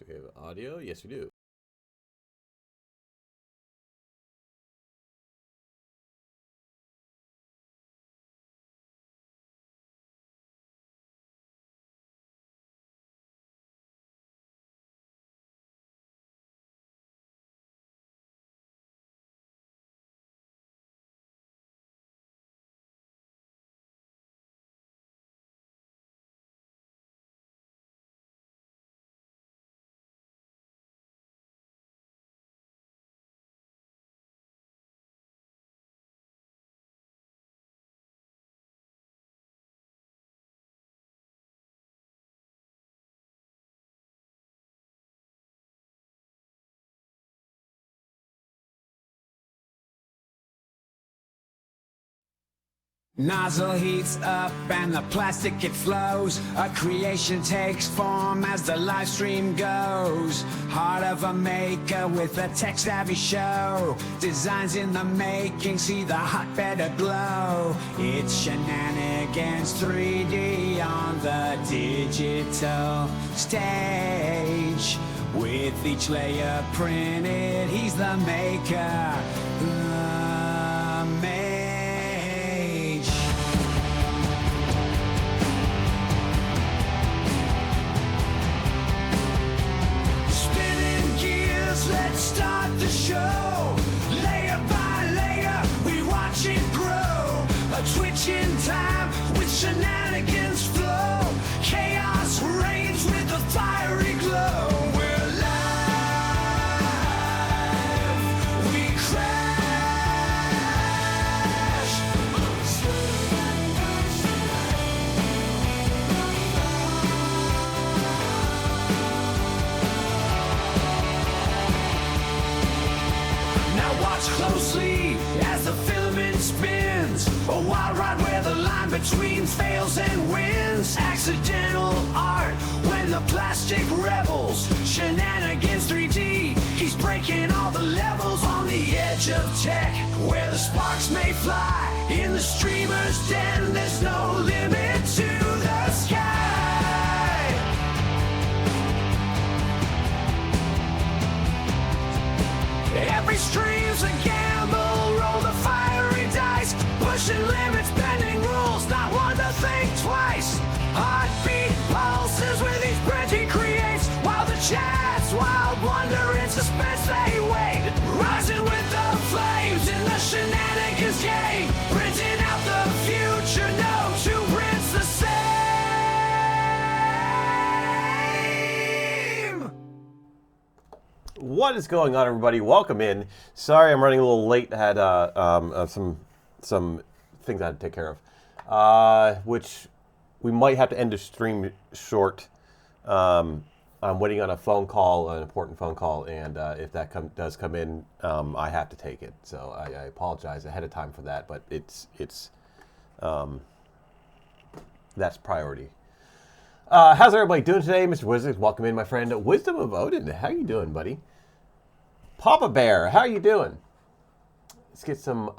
Do we have audio? Yes, we do. Nozzle heats up and the plastic it flows. A creation takes form as the live stream goes. Heart of a maker with a tech-savvy show. Designs in the making, see the hotbed aglow. It's Shenanigans 3D on the digital stage. With each layer printed, he's the maker. The mage. Let's start the show. Layer by layer, we watch it grow. A twitch in time with shenanigans flow. Chaos reigns with a fiery glow. We're live. We crash. Watch closely as the filament spins. A wild ride where the line between fails and wins. Accidental art when the plastic rebels. Shenanigans 3D, he's breaking all the levels on the edge of tech. Where the sparks may fly in the streamer's den. There's no limit to the sky. Every stream's a gamble, roll the fiery dice. Pushing limits, bending rules, not one to think twice. Heartbeat pulses with each print he creates. While the chat's wild wonder in suspense they wait. Rising with the flames in the shenanigans game. Printing out the future, no two prints the same. What is going on, everybody? Welcome in. Sorry, I'm running a little late. I had some things I had to take care of, which we might have to end the stream short. I'm waiting on a phone call, an important phone call, and if that does come in, I have to take it. So I apologize ahead of time for that, but it's that's priority. How's everybody doing today, Mr. Wizard? Welcome in, my friend. Wisdom of Odin. How you doing, buddy? Papa Bear, how you doing? Let's get some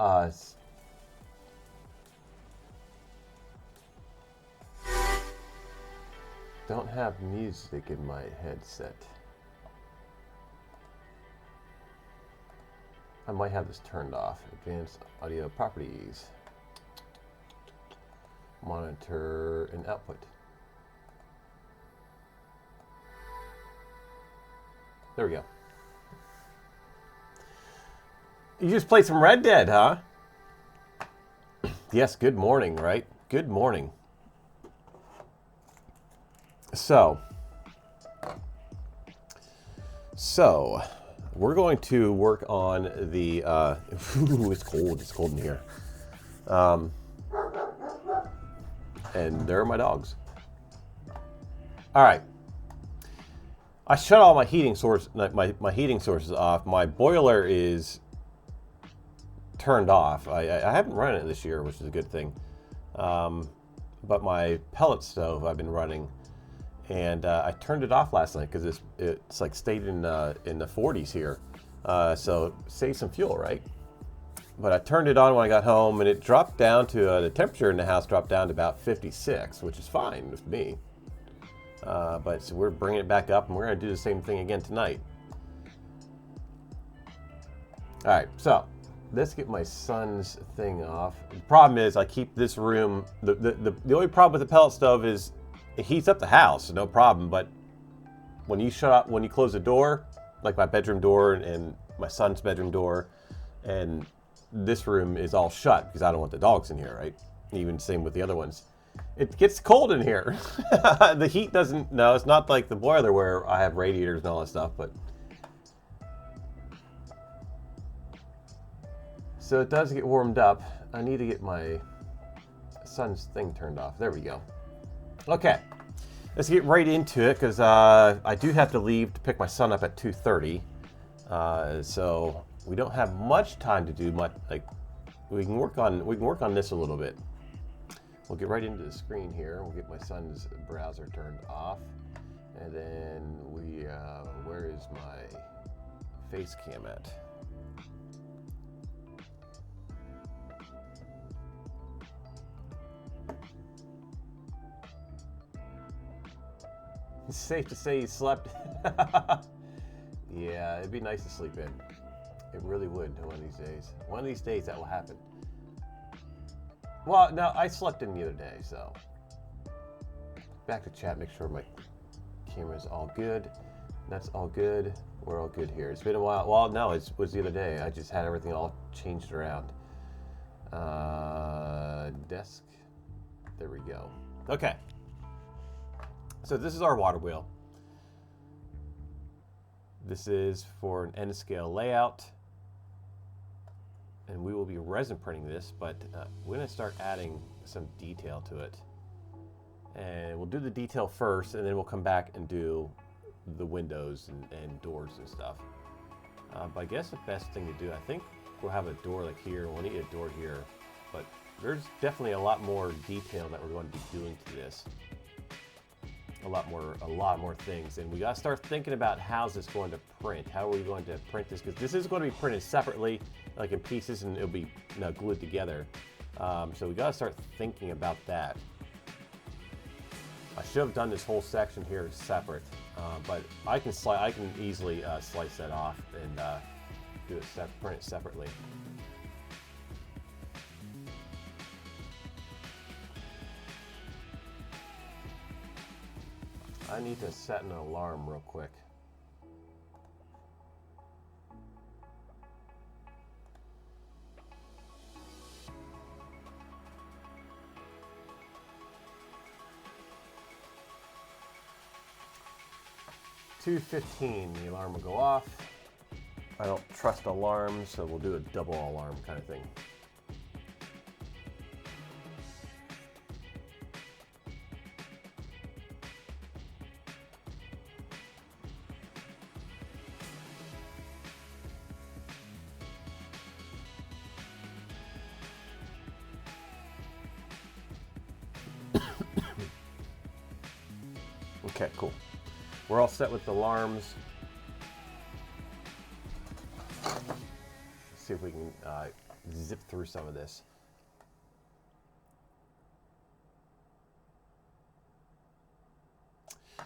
don't have music in my headset. I might have this turned off. Advanced audio properties. Monitor and output. There we go. You just played some Red Dead, huh? Yes, good morning, right? Good morning. So, we're going to work on the, ooh, it's cold in here. And there are my dogs. All right. I shut all my heating my heating sources off. My boiler is turned off. I haven't run it this year, which is a good thing. But my pellet stove I've been running, and I turned it off last night because it's like stayed in the 40s here, so save some fuel, right? But I turned it on when I got home, and it dropped down to the temperature in the house dropped down to about 56, which is fine with me. But so we're bringing it back up, and we're going to do the same thing again tonight. All right, so let's get my son's thing off. The problem is I keep this room, the only problem with the pellet stove is it heats up the house, no problem, but when you close the door, like my bedroom door and my son's bedroom door, and this room is all shut because I don't want the dogs in here, right? Even same with the other ones. It gets cold in here. The heat doesn't, no, it's not like the boiler where I have radiators and all that stuff, but. So it does get warmed up. I need to get my son's thing turned off. There we go. Okay, let's get right into it because I do have to leave to pick my son up at 2:30. So we don't have much time to do much. Like we can work on this a little bit. We'll get right into the screen here. We'll get my son's browser turned off, and then where is my face cam at? It's safe to say he slept. Yeah, it'd be nice to sleep in. It really would one of these days. One of these days that will happen. Well, no, I slept in the other day, so. Back to chat, make sure my camera's all good. That's all good. We're all good here. It's been a while. Well, no, it was the other day. I just had everything all changed around. Desk. There we go. Okay. So this is our water wheel. This is for an N scale layout. And we will be resin printing this, but we're going to start adding some detail to it. And we'll do the detail first, and then we'll come back and do the windows and doors and stuff. But I guess the best thing to do, I think we'll have a door like here, we'll need a door here. But there's definitely a lot more detail that we're going to be doing to this. A lot more things, and we got to start thinking about how's this going to print. How are we going to print this? Because this is going to be printed separately, like in pieces, and it'll be glued together. So we got to start thinking about that. I should have done this whole section here separate, but I can easily slice that off and do it print it separately. I need to set an alarm real quick. $2:15, the alarm will go off. I don't trust alarms, so we'll do a double alarm kind of thing. Okay, cool. We're all set with the alarms. Let's see if we can zip through some of this.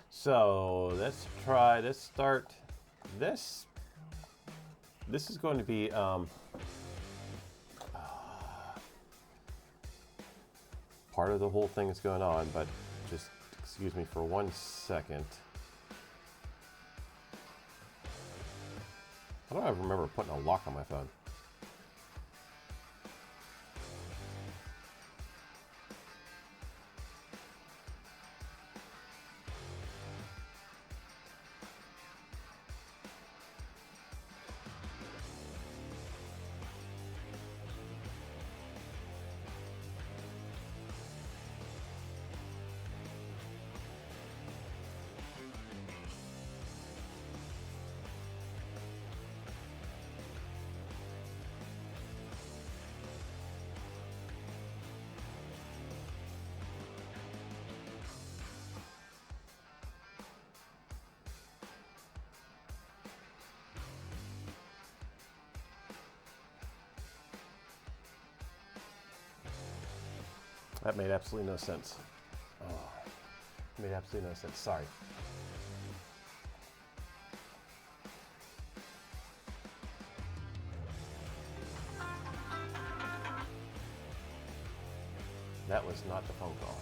So let's start this. This is going to be part of the whole thing that's going on, but just excuse me for 1 second. I don't ever remember putting a lock on my phone. That made absolutely no sense. Oh. Made absolutely no sense. Sorry. That was not the phone call.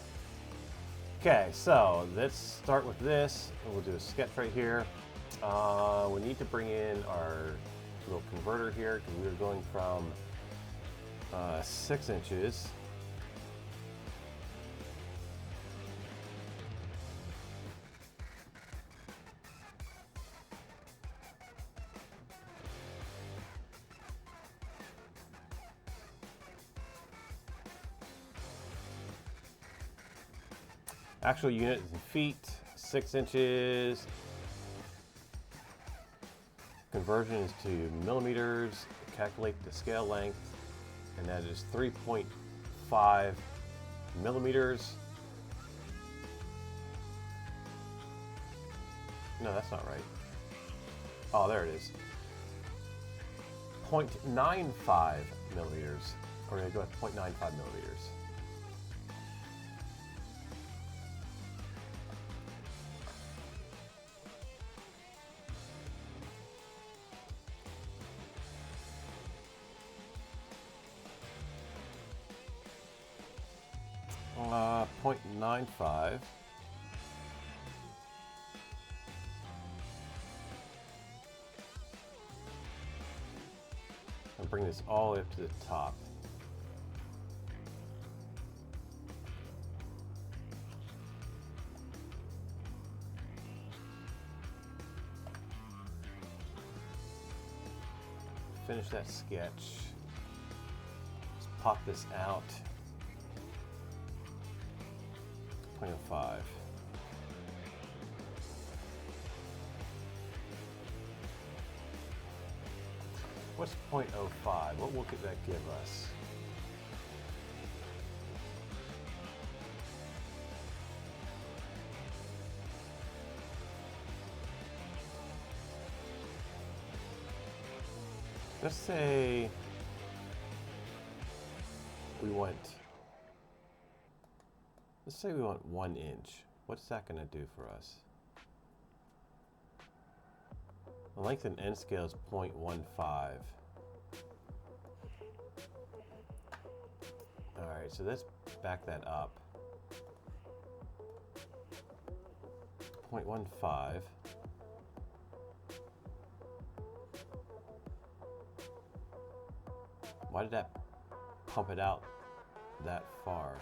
Okay, so let's start with this. We'll do a sketch right here. We need to bring in our little converter here because we are going from 6 inches. Actual unit is in feet, 6 inches. Conversion is to millimeters. Calculate the scale length, and that is 3.5 millimeters. No, that's not right. Oh, there it is. 0.95 millimeters. We're going to go with 0.95 millimeters. Uh, 0.95. And bring this all the way up to the top. Finish that sketch. Let's pop this out. 0.05. What's 0.05? What will that give us? Let's say we want, let's say we want 1 inch. What's that going to do for us? The length and end scale is 0.15. Alright, so let's back that up. 0.15. Why did that pump it out that far?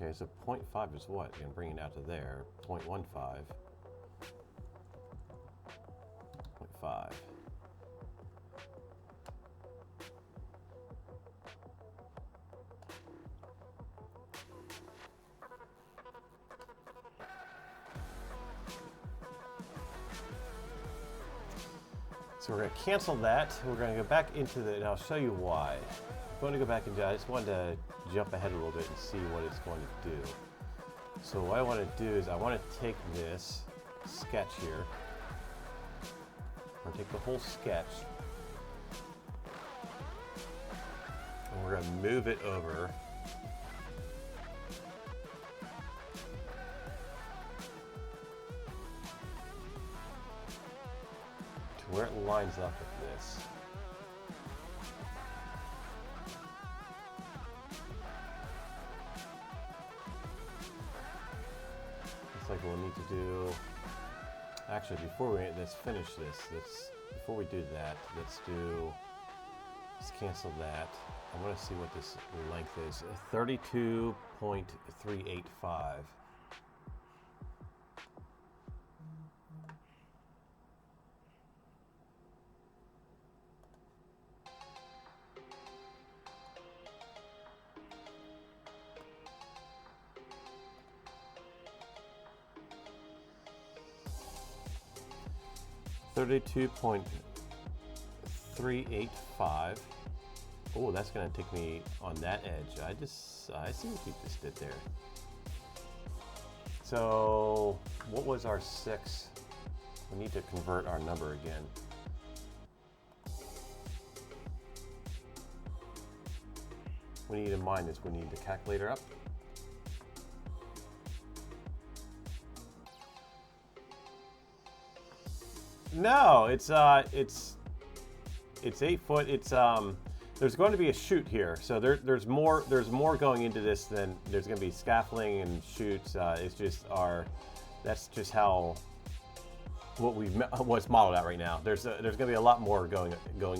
Okay, so 0.5 is what? I'm bringing it out to there. 0.15. 0.5. So we're going to cancel that. We're going to go back into the, and I'll show you why. I'm going to go back into, I just wanted to jump ahead a little bit and see what it's going to do. So what I want to do is I want to take this sketch here. I'm going to take the whole sketch and we're going to move it over to where it lines up with this. Like we'll need to do, actually before let's finish this, before we do that, let's cancel that. I want to see what this length is. 32.385. 32.385. Oh, that's gonna take me on that edge. I see what you just did there. So, what was our 6? We need to convert our number again. We need to mind this. We need the calculator up. No, it's 8 foot. There's going to be a chute here, so there's more going into this than there's going to be scaffolding and chutes. It's just that's just how what's modeled out right now. There's going to be a lot more going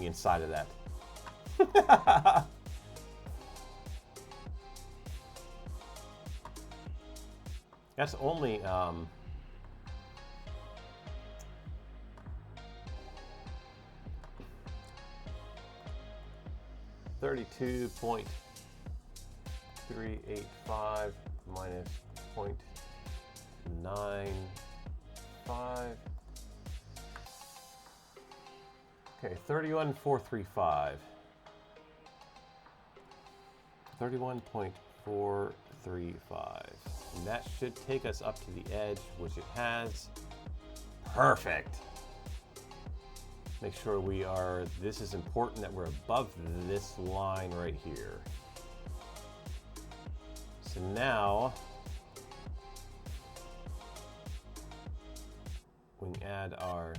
inside of that. That's only 32.385 minus 0.95. Okay, 31.435. 31.435. And that should take us up to the edge, which it has. Perfect. Make sure we are, this is important that we're above this line right here. So now, we can add our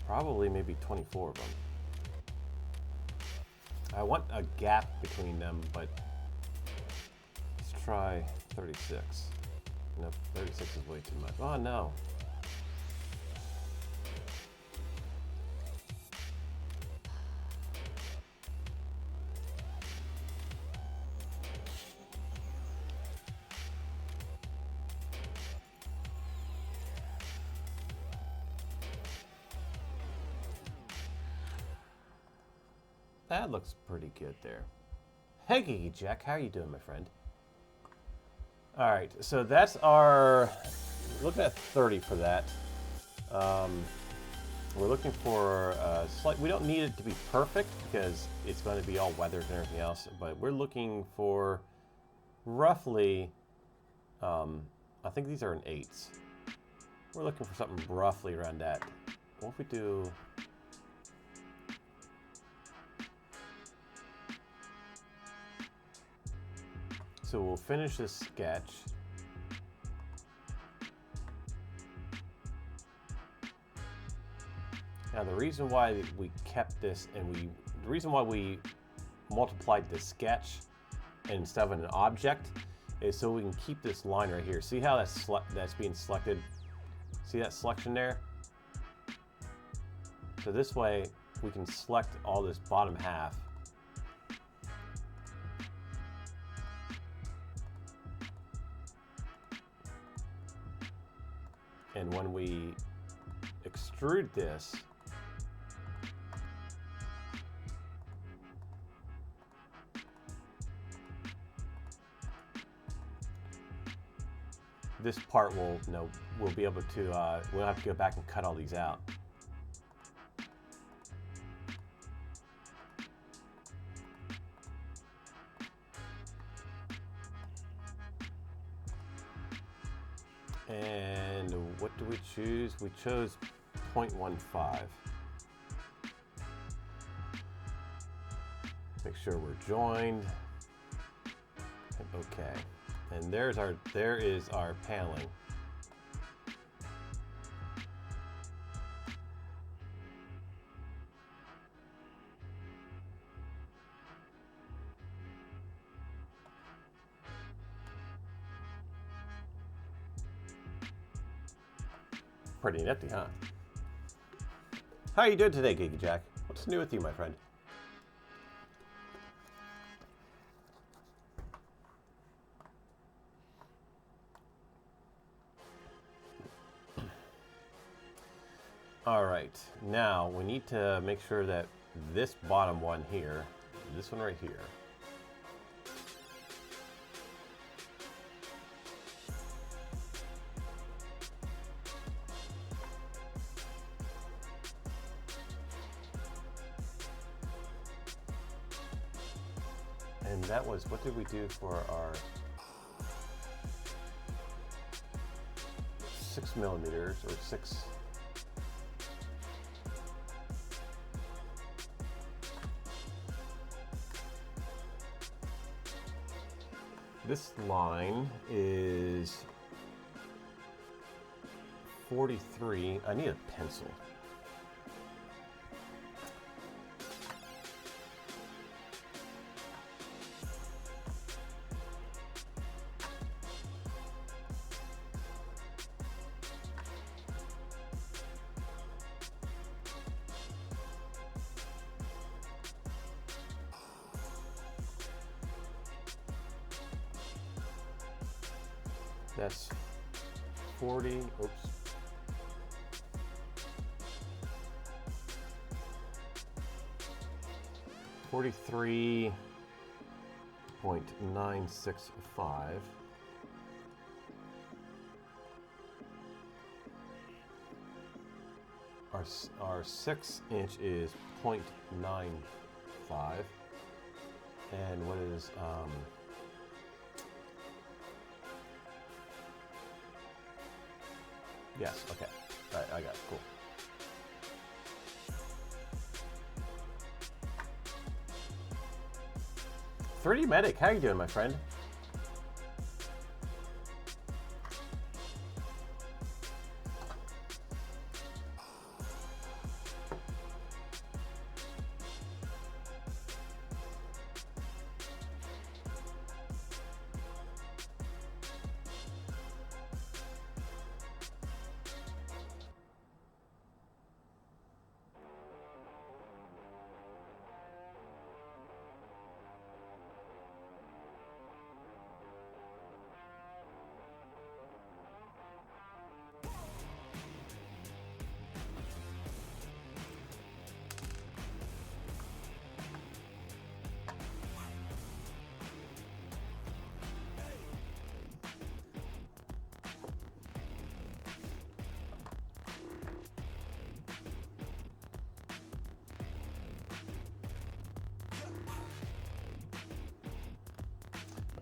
probably maybe 24 of them. I want a gap between them, but let's try 36. No, 36 is way too much. Oh no. That looks pretty good there. Hey, Geeky Jack, how are you doing, my friend? All right, so that's our. Looking at 30 for that. We're looking for slight. We don't need it to be perfect because it's going to be all weathered and everything else. But we're looking for roughly. I think these are an 8s. We're looking for something roughly around that. What if we do? So we'll finish this sketch. Now the reason why we kept this and the reason why we multiplied the sketch instead of an object is so we can keep this line right here. See how that's being selected? See that selection there? So this way we can select all this bottom half. And when we extrude this, this part will, we'll be able to, we'll have to go back and cut all these out. And what do we choose? We chose 0.15. Make sure we're joined. Okay. And there is our paneling. Pretty nifty, huh? How are you doing today, Geeky Jack? What's new with you, my friend? All right, now we need to make sure that this bottom one here, this one right here, And that was, what did we do for our 6 millimeters or 6? This line is 43. I need a pencil. That's 40, oops. $43.965. Our 6-inch is 0.95. And what is yes, okay. All right, I got it. Cool. $30 Medic, how you doing, my friend?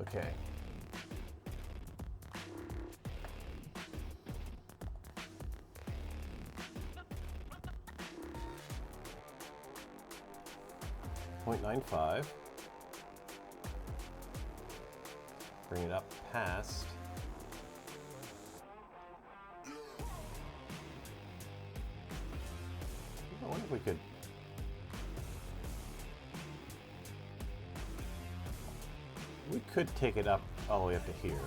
Okay. .95. Bring it up past. I wonder if we could. We could take it up all the way up to here.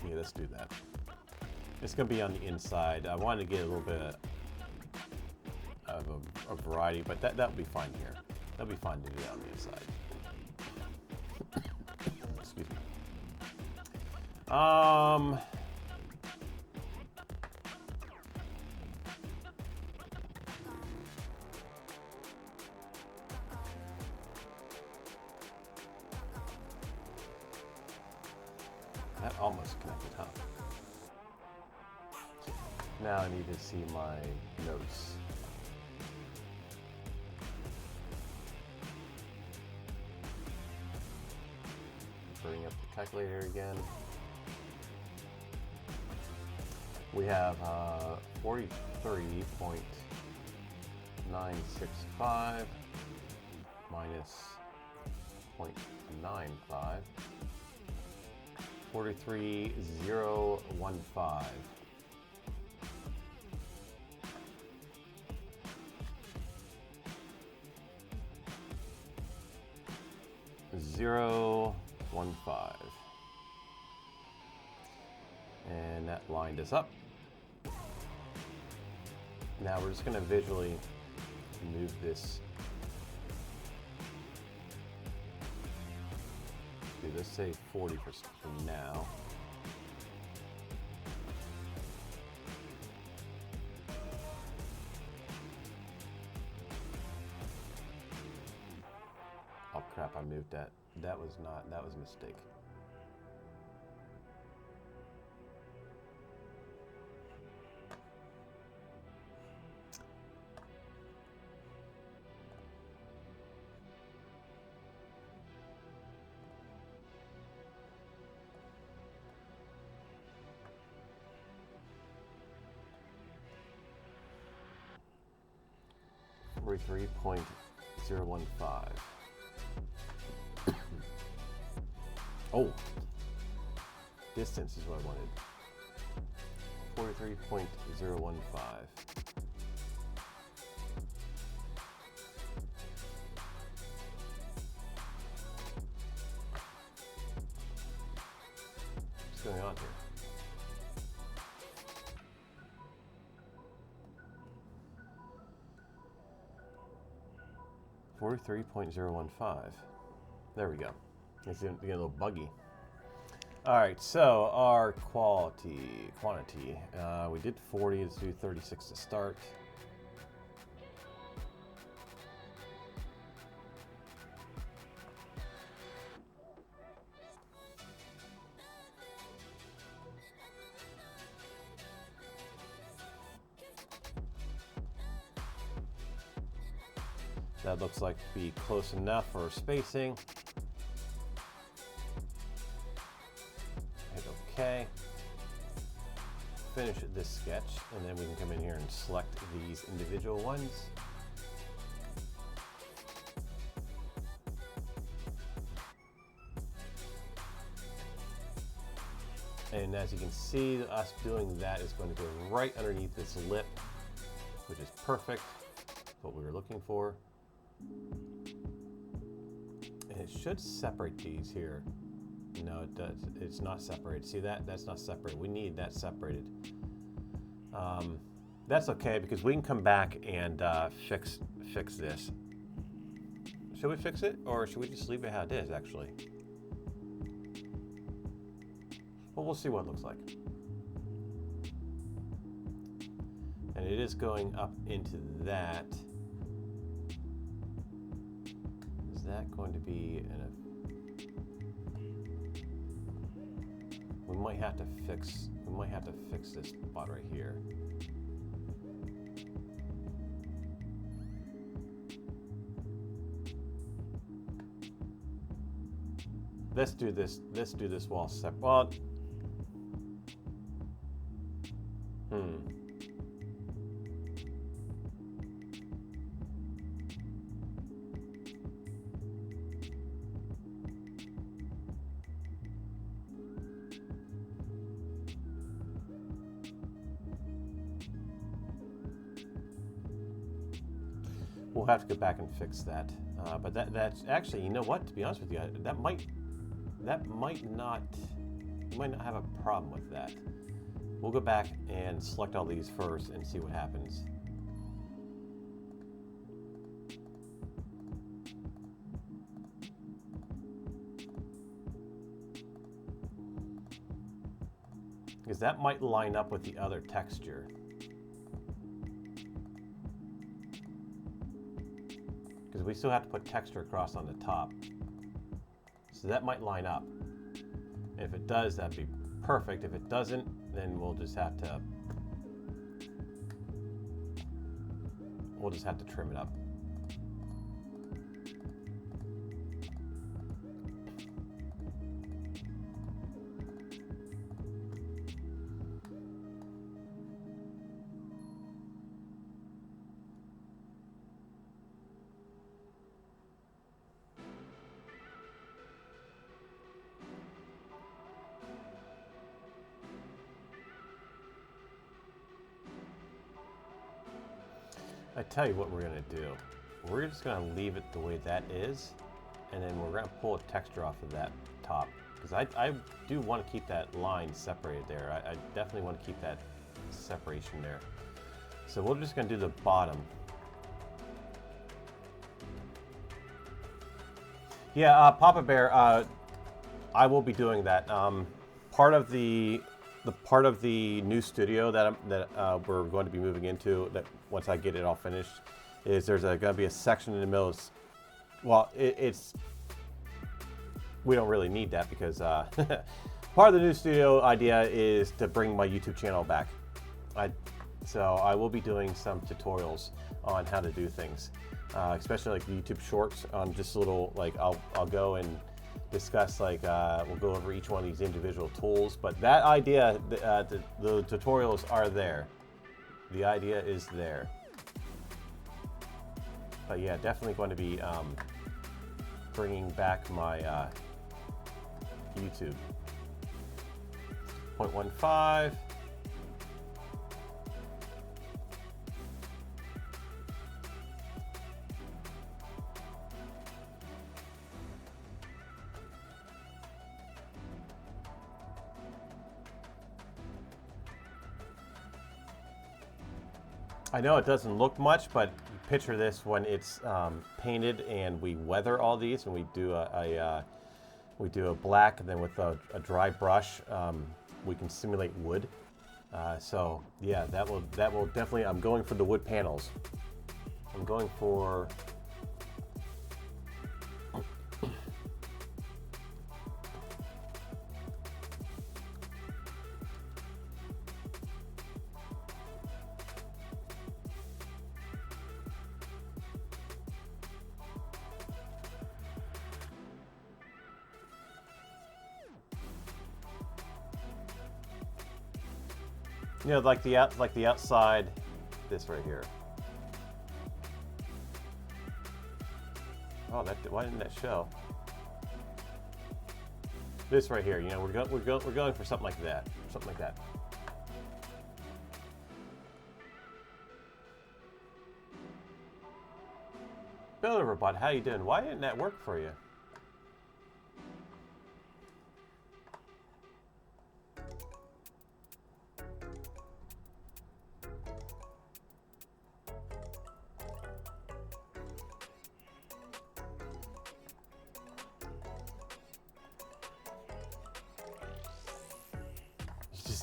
Yeah, let's do that. It's going to be on the inside. I wanted to get a little bit of a variety, but that'll be fine here. That'll be fine to do that on the inside. Excuse me. That almost connected, huh? Now I need to see my notes. Bring up the calculator again. We have 43.965 minus 0.95. 43,015. And that lined us up. Now we're just going to visually move this. Okay, let's say 40 for now. Oh crap, I moved that. That was a mistake. 43.015. Oh, distance is what I wanted. 43.015. What's going on here? .015. There we go. It's getting a little buggy. All right, so our quantity. We did 40. Let's do 36 to start. That looks like to be close enough for spacing. Hit OK. Finish this sketch, and then we can come in here and select these individual ones. And as you can see, us doing that is going to go right underneath this lip, which is perfect. What we were looking for. And it should separate these here. No, it does. It's not separated. See that? That's not separated. We need that separated. That's okay because we can come back and fix this. Should we fix it, or should we just leave it how it is? Actually, well, we'll see what it looks like. And it is going up into that. Is that going to be we might have to fix this spot right here. Let's do this wall separate. Well, we'll have to go back and fix that. But that's actually, you know what? To be honest with you, that might not. You might not have a problem with that. We'll go back and select all these first and see what happens. Because that might line up with the other texture. Because we still have to put texture across on the top. So that might line up. And if it does, that'd be perfect. If it doesn't, then we'll just have to trim it up. I tell you what we're gonna do. We're just gonna leave it the way that is, and then we're gonna pull a texture off of that top. Because I do want to keep that line separated there. I definitely want to keep that separation there. So we're just gonna do the bottom. Yeah, Papa Bear, I will be doing that. Part of the new studio that we're going to be moving into, that once I get it all finished, is there's going to be a section in the middle. Well, it's we don't really need that because part of the new studio idea is to bring my YouTube channel back. So I will be doing some tutorials on how to do things, especially like YouTube Shorts on just a little, like I'll go and discuss, like we'll go over each one of these individual tools. But that idea, the tutorials are there. The idea is there. But yeah, definitely going to be bringing back my YouTube. 0.15. I know it doesn't look much, but picture this when it's painted and we weather all these, and we do a black, and then with a dry brush, we can simulate wood. So yeah, that will definitely. I'm going for the wood panels. I'm going for. You know, like the outside, this right here. Oh, why didn't that show? This right here. You know, we're going for something like that. Something like that. Builderbot, how you doing? Why didn't that work for you?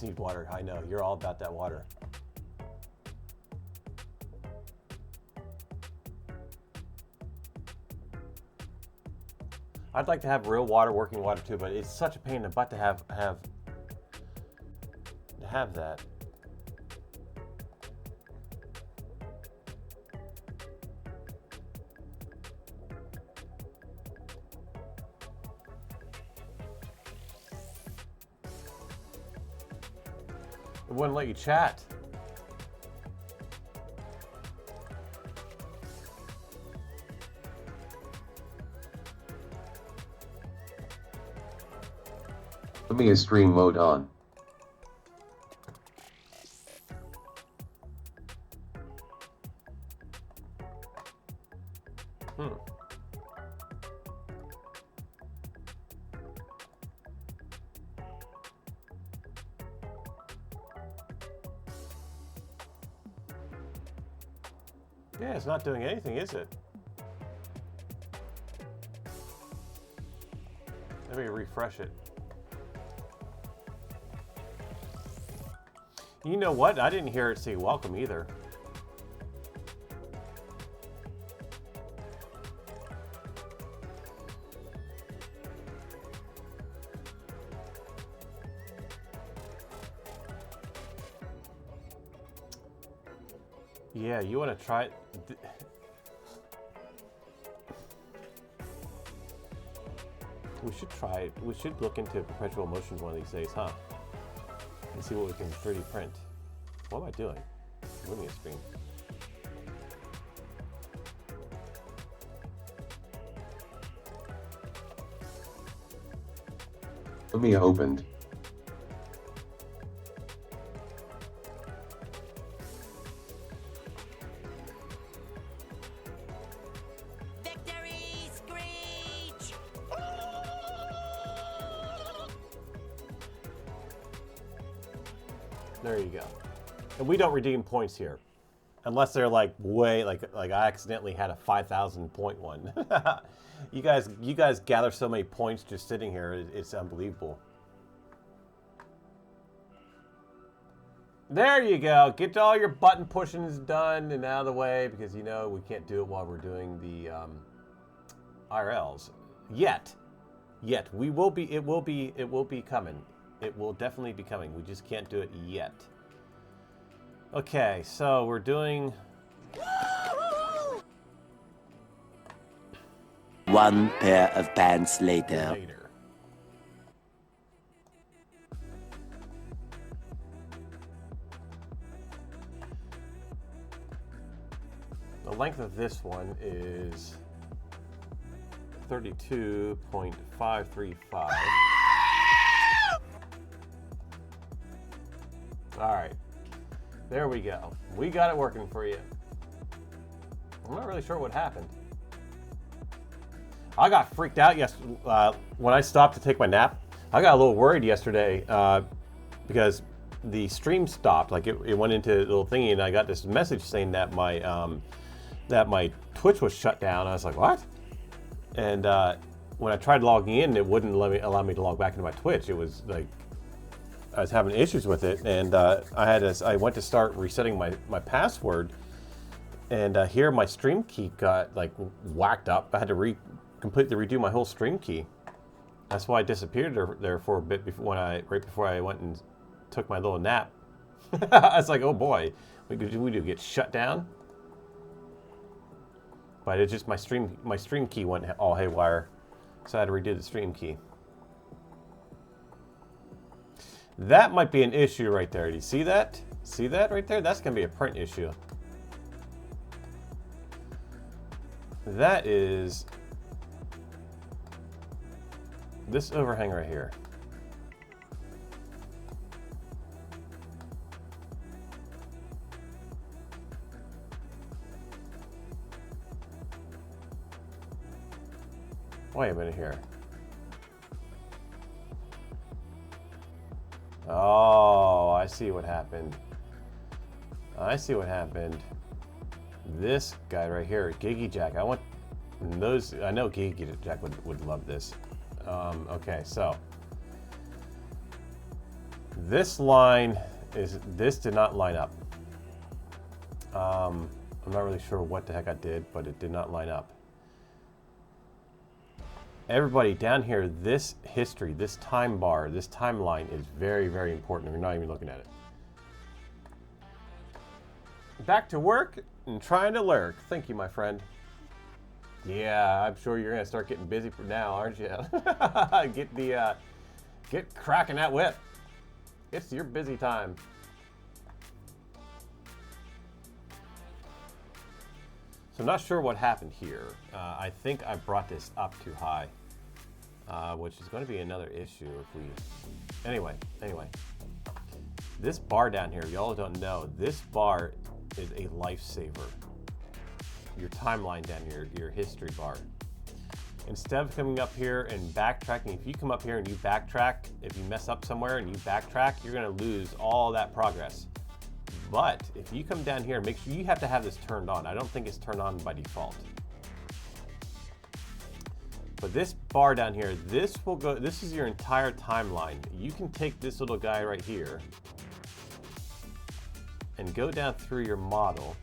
Need water. I know you're all about that water. I'd like to have real water, working water too, but it's such a pain in the butt to have that. It wouldn't let you chat. Put me a stream mode on. Yeah, it's not doing anything, is it? Let me refresh it. You know what? I didn't hear it say welcome either. Yeah, you want to try it? We should try it. We should look into perpetual motions one of these days, huh? And see what we can 3D print. What am I doing? Moving a screen. Let me opened. Victory screech! There you go. And we don't redeem points here. Unless they're like way, like I accidentally had a 5,000 point one. You guys gather so many points just sitting here. It's unbelievable. There you go. Get all your button pushings done and out of the way, because you know we can't do it while we're doing the IRLs yet. We will be. It will be coming. It will definitely be coming. We just can't do it yet. Okay, so we're doing. One pair of pants later. length of this one is 32.535. All right, there we go. We got it working for you. I'm not really sure what happened. I got freaked out yesterday when I stopped to take my nap. I got a little worried yesterday because the stream stopped. Like it went into a little thingy, and I got this message saying that my Twitch was shut down. I was like, what? And when I tried logging in, it wouldn't allow me to log back into my Twitch. It was like I was having issues with it, and I went to start resetting my password, and here my stream key got like whacked up. I had to completely redo my whole stream key. That's why I disappeared there for a bit right before I went and took my little nap. I was like, oh boy, we do get shut down. But it's just my stream key went all haywire, so I had to redo the stream key. That might be an issue right there. Do you see that? See that right there? That's gonna be a print issue. That is this overhang right here. Wait a minute here. Oh, I see what happened. I see what happened. This guy right here, Gigi Jack. I know Gigi Jack would love this. Okay, so this did not line up. I'm not really sure what the heck I did, but it did not line up. Everybody down here, this history, this time bar, this timeline is very, very important. We're not even looking at it. Back to work and trying to lurk. Thank you, my friend. Yeah, I'm sure you're gonna start getting busy for now, aren't you? Get cracking that whip. It's your busy time. So I'm not sure what happened here. I think I brought this up too high, which is going to be another issue if we... Anyway. This bar down here, y'all don't know, this bar is a lifesaver. Your timeline down here, your history bar. Instead of coming up here and backtracking, if you come up here and you backtrack, if you mess up somewhere and you backtrack, you're going to lose all that progress. But if you come down here, make sure you have to have this turned on. I don't think it's turned on by default. But this bar down here, this is your entire timeline. You can take this little guy right here and go down through your model.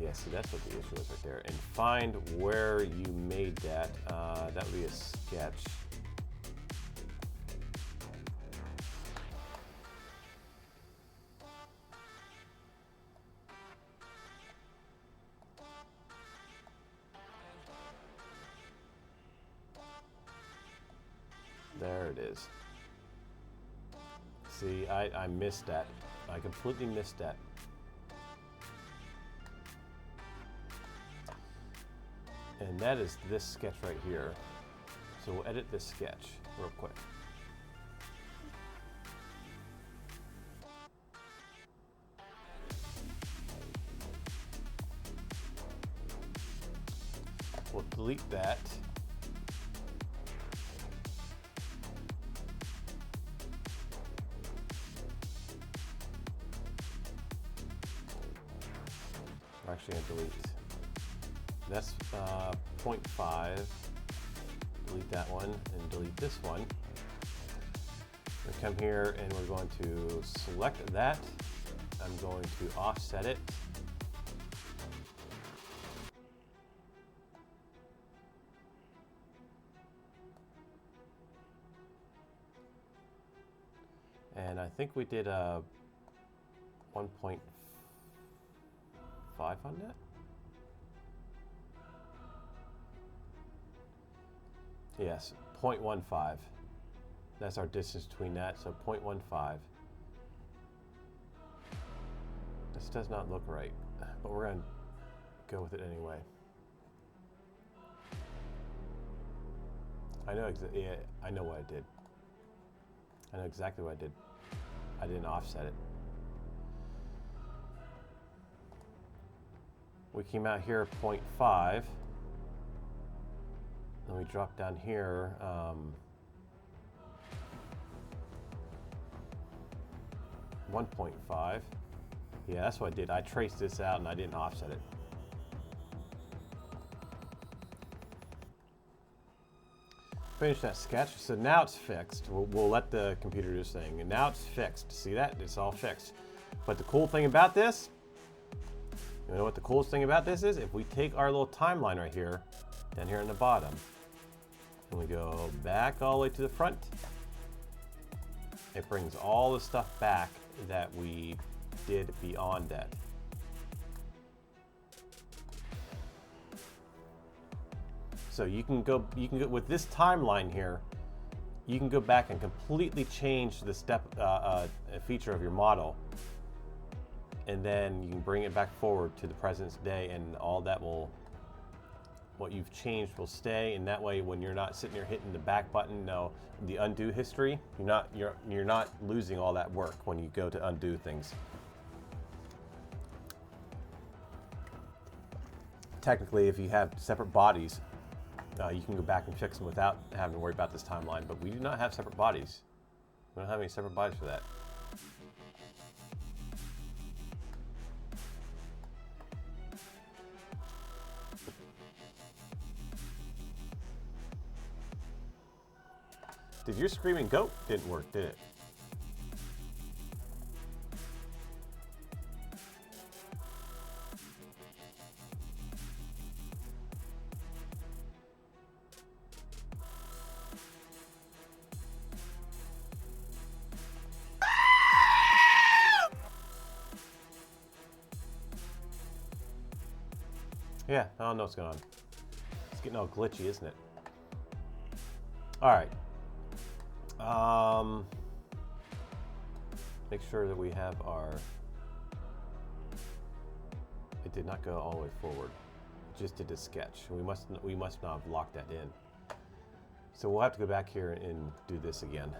Yeah, see, that's what the issue is right there. And find where you made that. That would be a sketch. There it is. See, I missed that. I completely missed that. And that is this sketch right here. So we'll edit this sketch real quick. We'll delete that. I'm actually going to delete. That's 0.5. Delete that one and delete this one. We come here and we're going to select that. I'm going to offset it. And I think we did a 1.5 on that. Yes, 0.15. That's our distance between that, so 0.15. This does not look right, but we're going to go with it anyway. I know yeah, I know what I did. I know exactly what I did. I didn't offset it. We came out here at 0.5. Then we dropped down here. 1.5. Yeah, that's what I did. I traced this out and I didn't offset it. Finish that sketch. So now it's fixed. We'll let the computer do this thing. And now it's fixed. See that? It's all fixed. But the cool thing about this, you know what the coolest thing about this is? If we take our little timeline right here, down here in the bottom, and we go back all the way to the front, it brings all the stuff back that we did beyond that. So you can go with this timeline here, you can go back and completely change the step feature of your model, and then you can bring it back forward to the present day, and all that will, what you've changed will stay, and that way when you're not sitting there hitting the back button, no, the undo history, you're not losing all that work when you go to undo things. Technically, if you have separate bodies, you can go back and fix them without having to worry about this timeline, but we do not have separate bodies. We don't have any separate bodies for that. Did your screaming goat didn't work, did it? Yeah, I don't know what's going on. It's getting all glitchy, isn't it? All right. Make sure that we have our... It did not go all the way forward. It just did a sketch. We must not have locked that in. So we'll have to go back here and do this again.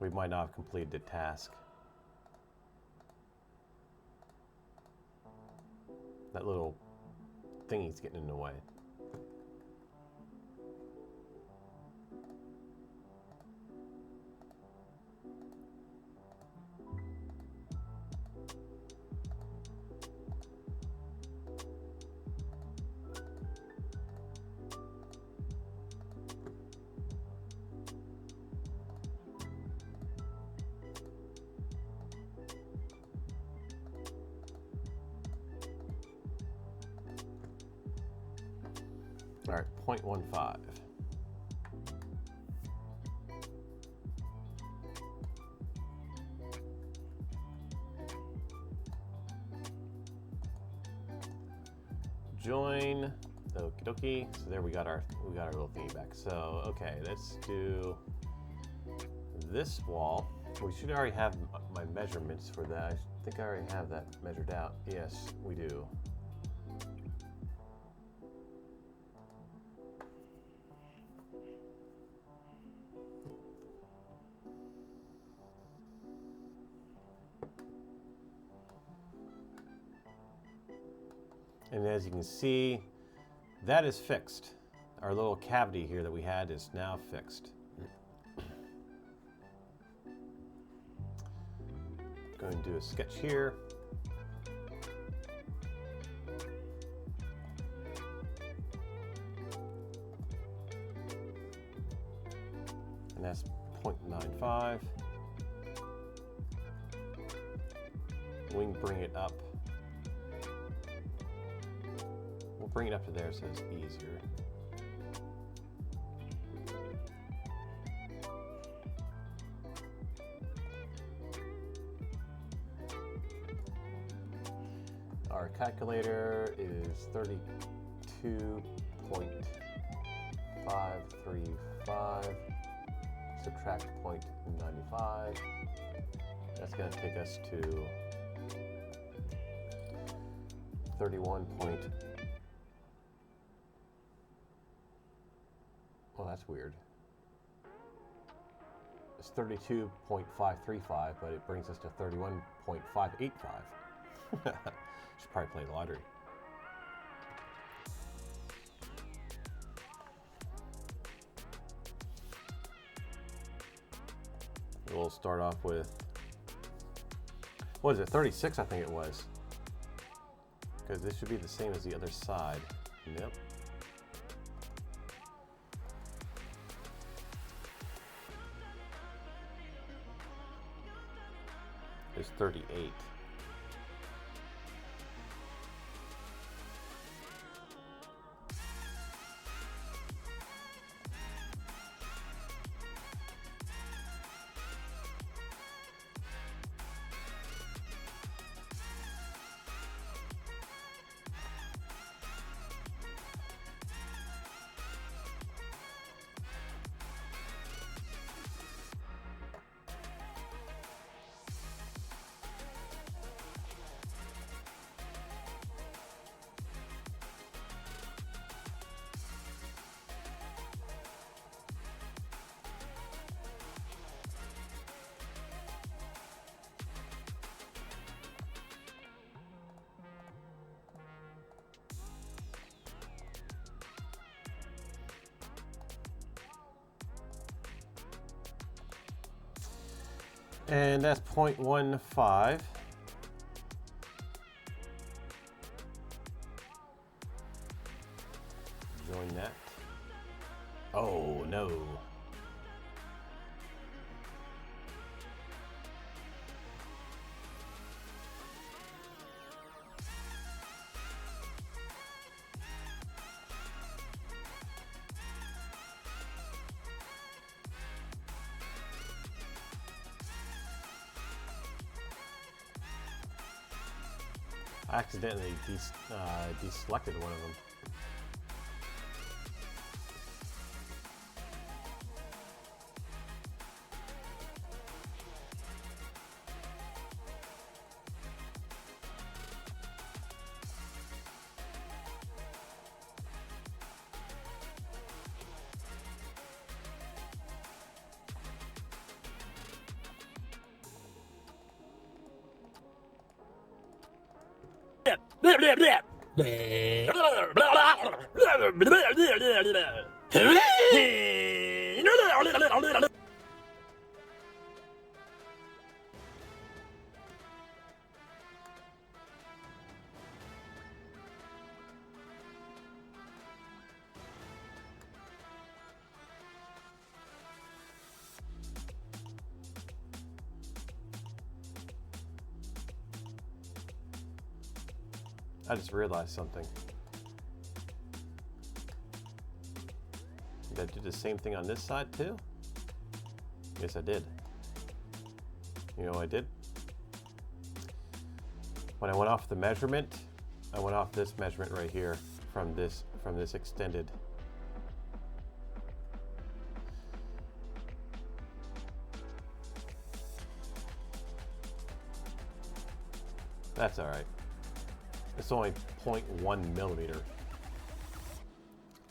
We might not have completed the task. That little thingy's getting in the way. All right, 0.15. Join. Okie dokie. So there we got our little thingy back. So okay, let's do this wall. We should already have my measurements for that. I think I already have that measured out. Yes, we do. And as you can see, that is fixed. Our little cavity here that we had is now fixed. Going to do a sketch here. And that's 0.95. We can bring it up. We'll bring it up to there so it's easier. Our calculator is 32.535. Subtract 0.95. That's going to take us to 31 point. Well, that's weird. It's 32.535, but it brings us to 31.585. Should probably play the lottery. We'll start off with, what is it, 36 I think it was. Because this should be the same as the other side. Yep. It's 38. And that's 0.15. Join that. Oh no. I accidentally deselected one of them. I just realized something. Did I do the same thing on this side too? Yes, I did. You know what I did? When I went off the measurement, I went off this measurement right here from this extended. That's all right. It's only 0.1 millimeter.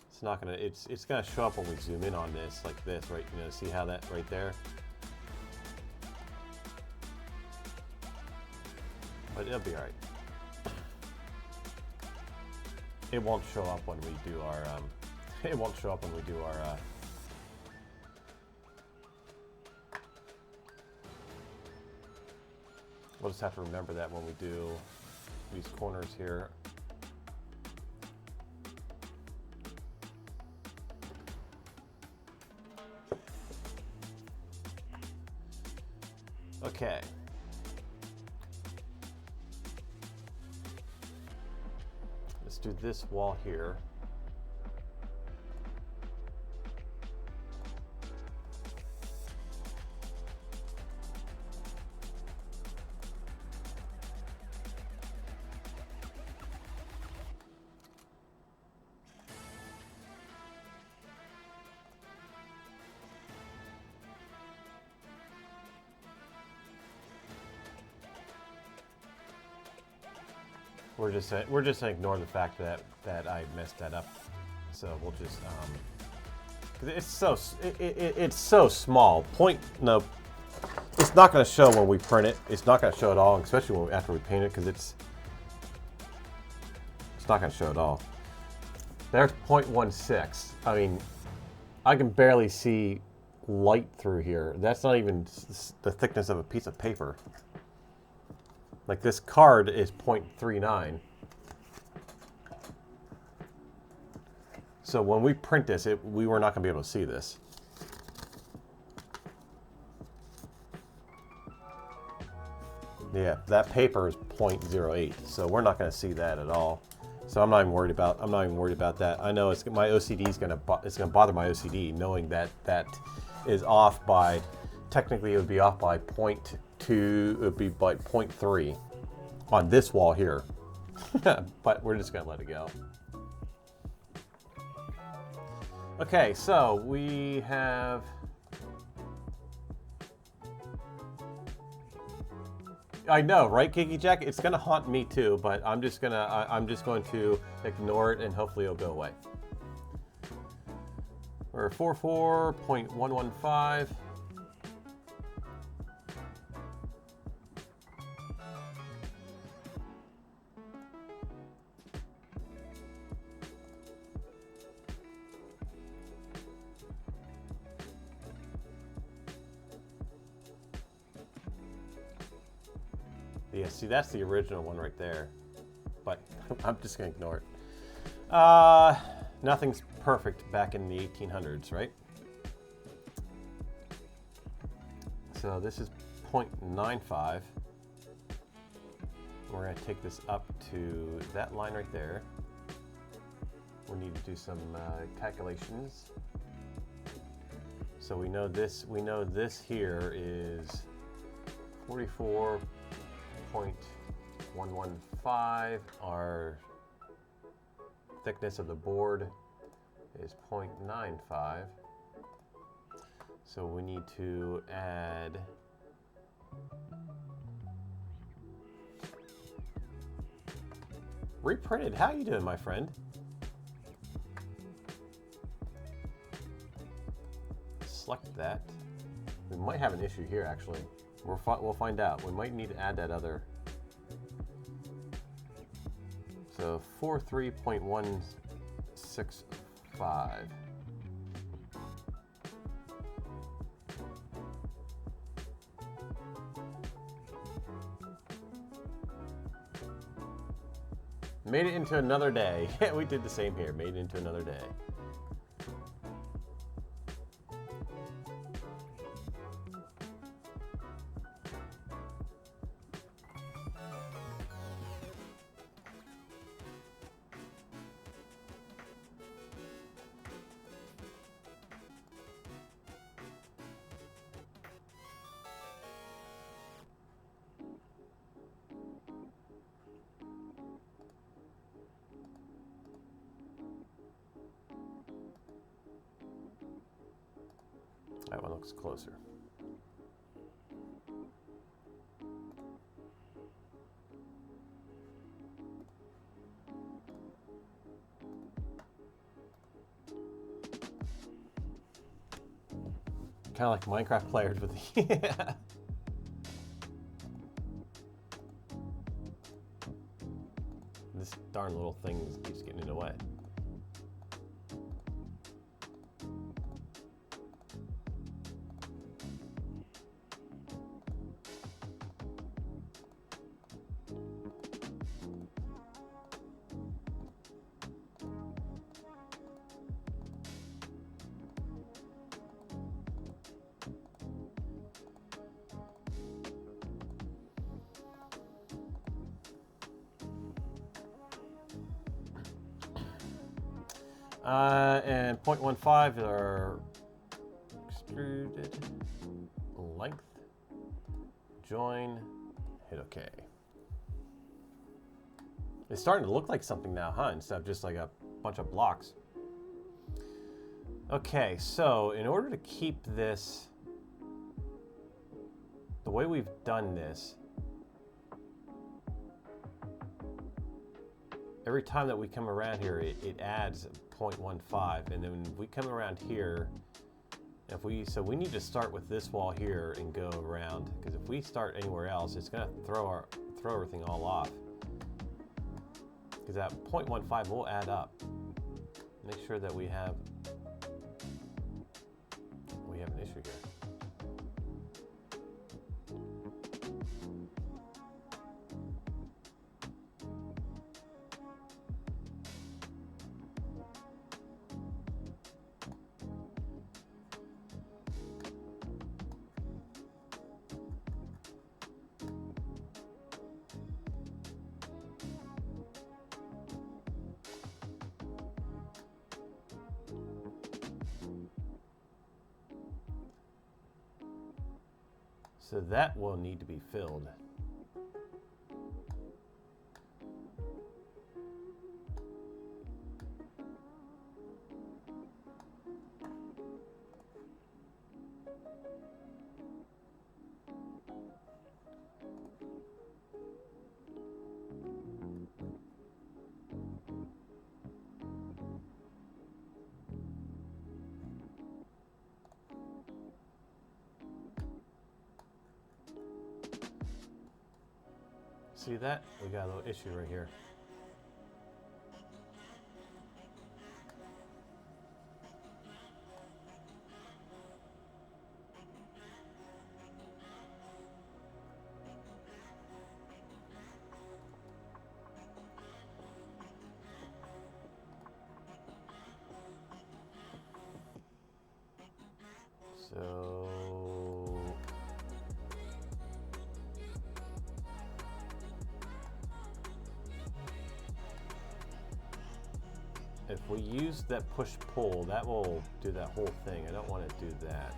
It's not gonna. It's gonna show up when we zoom in on this, like this, right? You know, see how that right there. But it'll be all right. It won't show up when we do our. It won't show up when we do our. We'll just have to remember that when we do these corners here. Okay. Let's do this wall here. we're just gonna ignore the fact that I messed that up. So we'll just 'cause it's so small. No, it's not gonna show when we print it. It's not gonna show at all, especially after we paint it, because it's not gonna show at all. There's 0.16. I mean, I can barely see light through here. That's not even the thickness of a piece of paper. Like this card is 0.39. So when we print this, we were not going to be able to see this. Yeah, that paper is 0.08, so we're not going to see that at all. So I'm not even worried about. That. I know my OCD is going to bother my OCD, knowing that that is off by. Technically, it would be off by 0.2. It would be by 0.3 on this wall here. But we're just going to let it go. Okay, so we have. I know, right, Kiki Jack? It's gonna haunt me too, but I'm just going to ignore it and hopefully it'll go away. We're 44.115. Yeah, see, that's the original one right there. But I'm just going to ignore it. Nothing's perfect back in the 1800s, right? So this is 0.95. We're going to take this up to that line right there. We need to do some calculations. So we know this here is 44.115. Our thickness of the board is 0.95. So we need to add reprinted. How you doing, my friend? Select that. We might have an issue here, actually. We'll find out. We might need to add that other. So 43.165. Made it into another day. Yeah, we did the same here. Made it into another day. That one looks closer. Kind of like Minecraft players with the yeah. This darn little thing keeps getting in the way. And 0.15 are extruded length. Join, hit OK. It's starting to look like something now, huh? Instead of just like a bunch of blocks. Okay, so in order to keep this the way we've done this, every time that we come around here, it adds 0.15, and then we come around here. So we need to start with this wall here and go around, because if we start anywhere else, it's going to throw everything all off. Because that 0.15 will add up. Make sure that we have an issue here. So that will need to be filled. See that? We got a little issue right here. So if we use that push-pull, that will do that whole thing. I don't want to do that.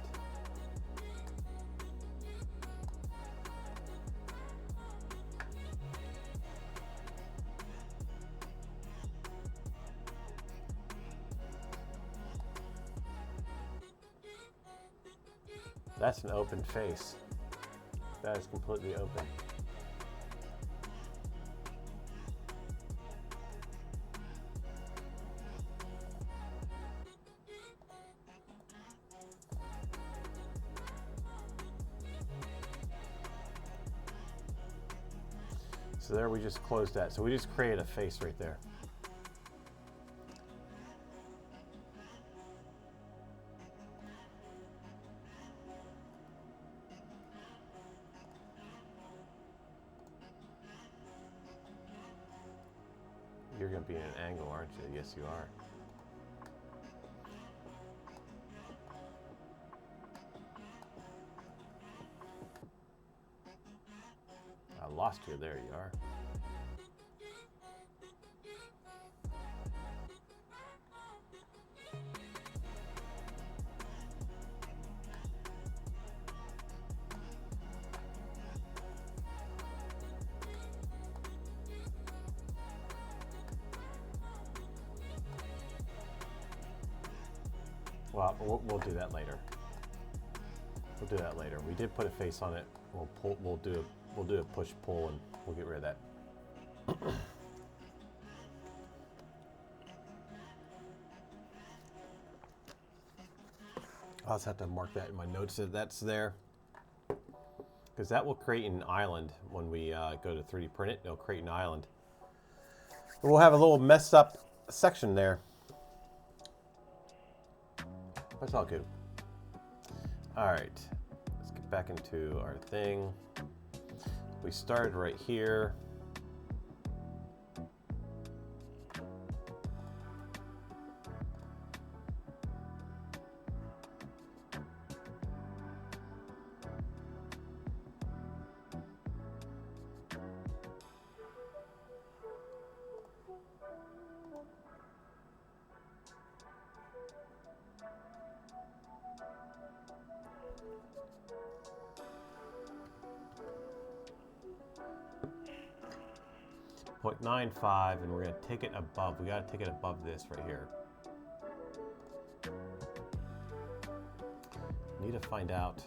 That's an open face. That is completely open. So there we just closed that. So we just created a face right there. You're going to be in an angle, aren't you? Yes, you are. I lost you. There you are. Well, we'll do that later. We'll do that later. We did put a face on it. We'll pull. We'll do a push pull, and we'll get rid of that. I'll just have to mark that in my notes that that's there, because that will create an island when we go to 3D print it. It'll create an island. We'll have a little messed up section there. That's all good. All right, let's get back into our thing. We started right here. .95, and we're going to take it above. We got to take it above this right here. Need to find out.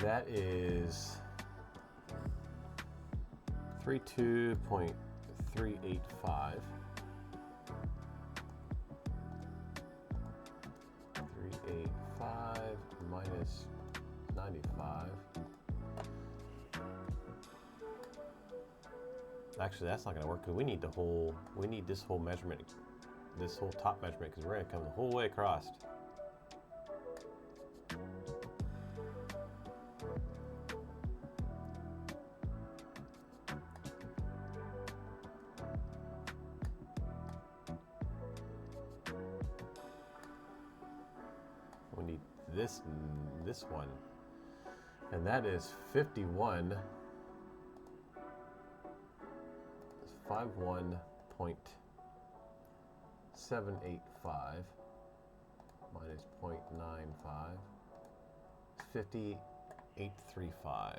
That is 32.385. 385 minus 95. Actually, that's not going to work because we need this whole measurement, this whole top measurement, because we're going to come the whole way across. We need this one, and that is 51. 51.785 minus 0.95 is 58.35.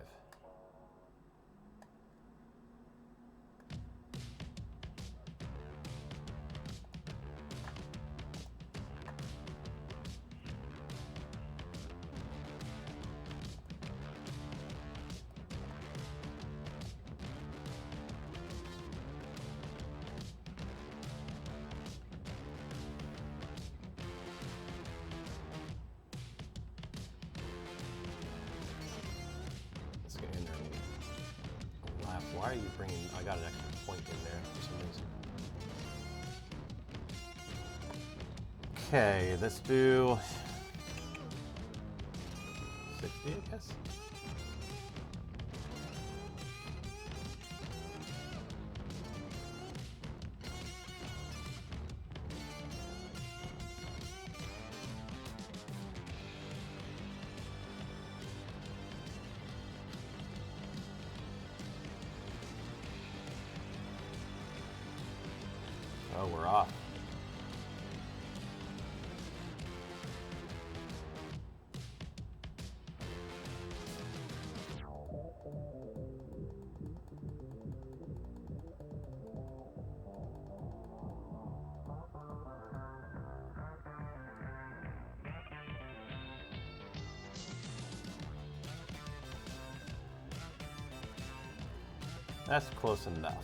Let's get in there and laugh. Why are you bringing? I got an extra point in there for some reason. Okay, let's do 60, I guess. Oh, we're off. That's close enough.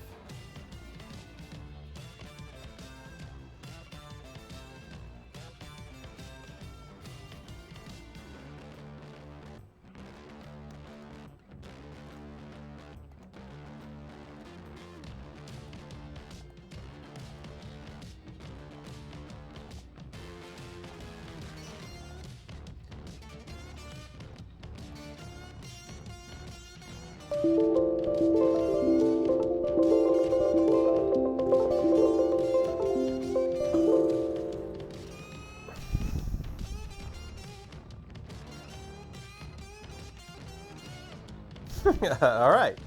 All right.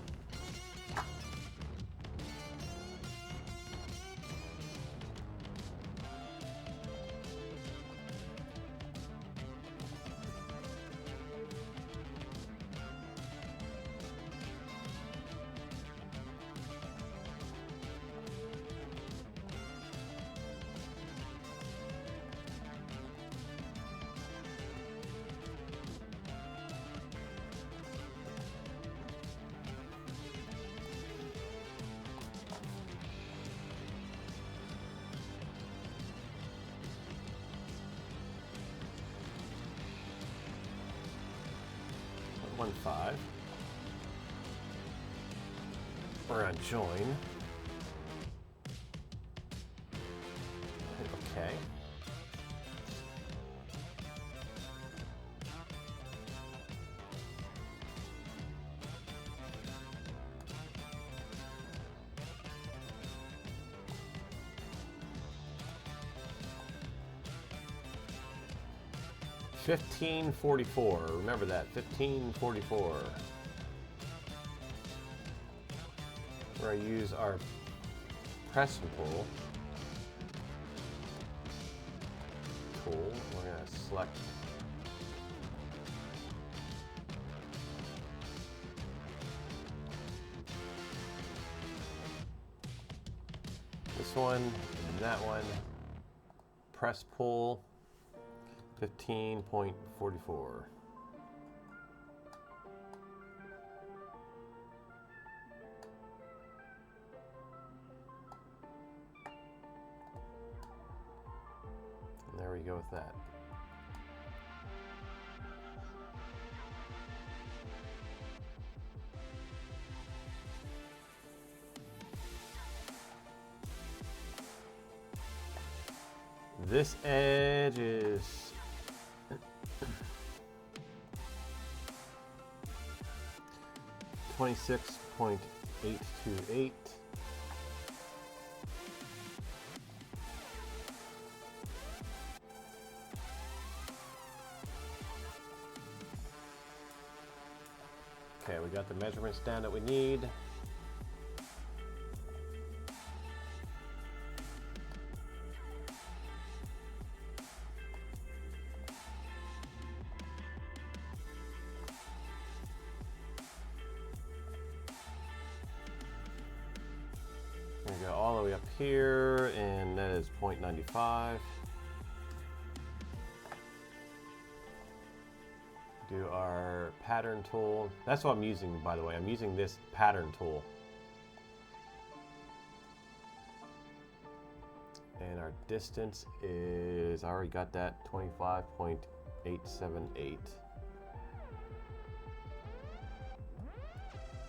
One five. We're gonna join. Okay. $15.44. Remember that. $15.44. We're going to use our press and pull tool. We're going to select this one and that one. Press pull. 15.44. you go with that. This edge is 26.828. Okay, we got the measurements down that we need. We go all the way up here, and that is 0.95. Do our pattern tool. That's what I'm using, by the way. I'm using this pattern tool. And our distance is, I already got that, 25.878. I'm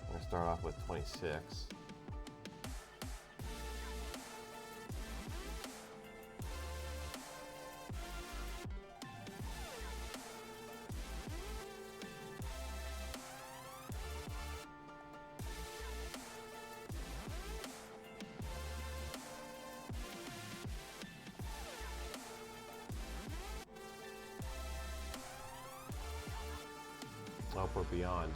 going to start off with 26. Oh, we're beyond.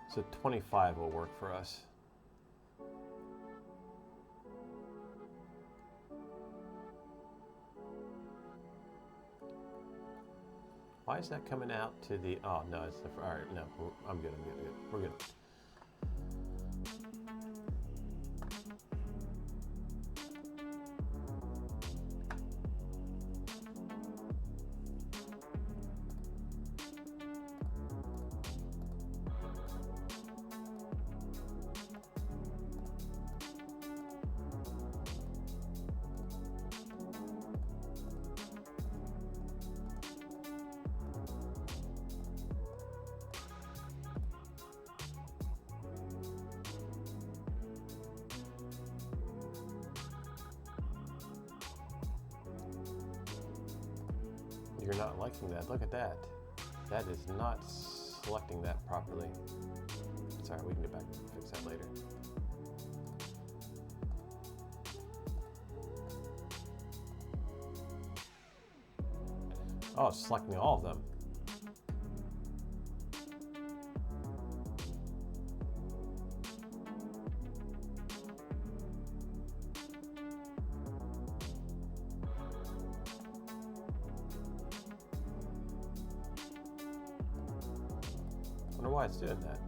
So 25 will work for us. Why is that coming out to the? Oh no, it's the. All right, no, I'm good. We're good. You're not liking that. Look at that. That is not selecting that properly. Sorry, we can get back and fix that later. Oh, it's selecting all of them. I wonder why it's doing that.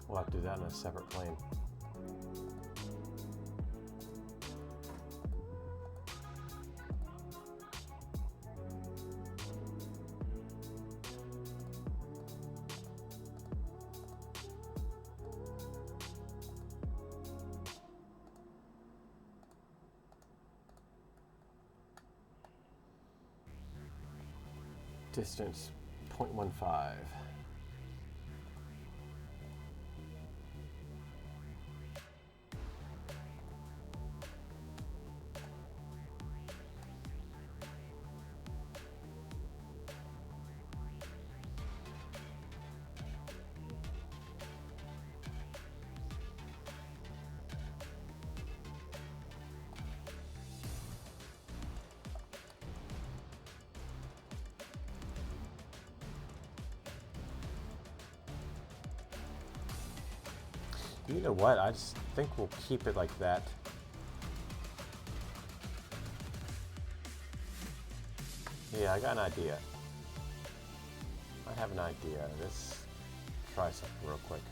We'll have to do that in a separate plane. Distance 0.15. You know what? I just think we'll keep it like that. Yeah, I got an idea. I have an idea. Let's try something real quick.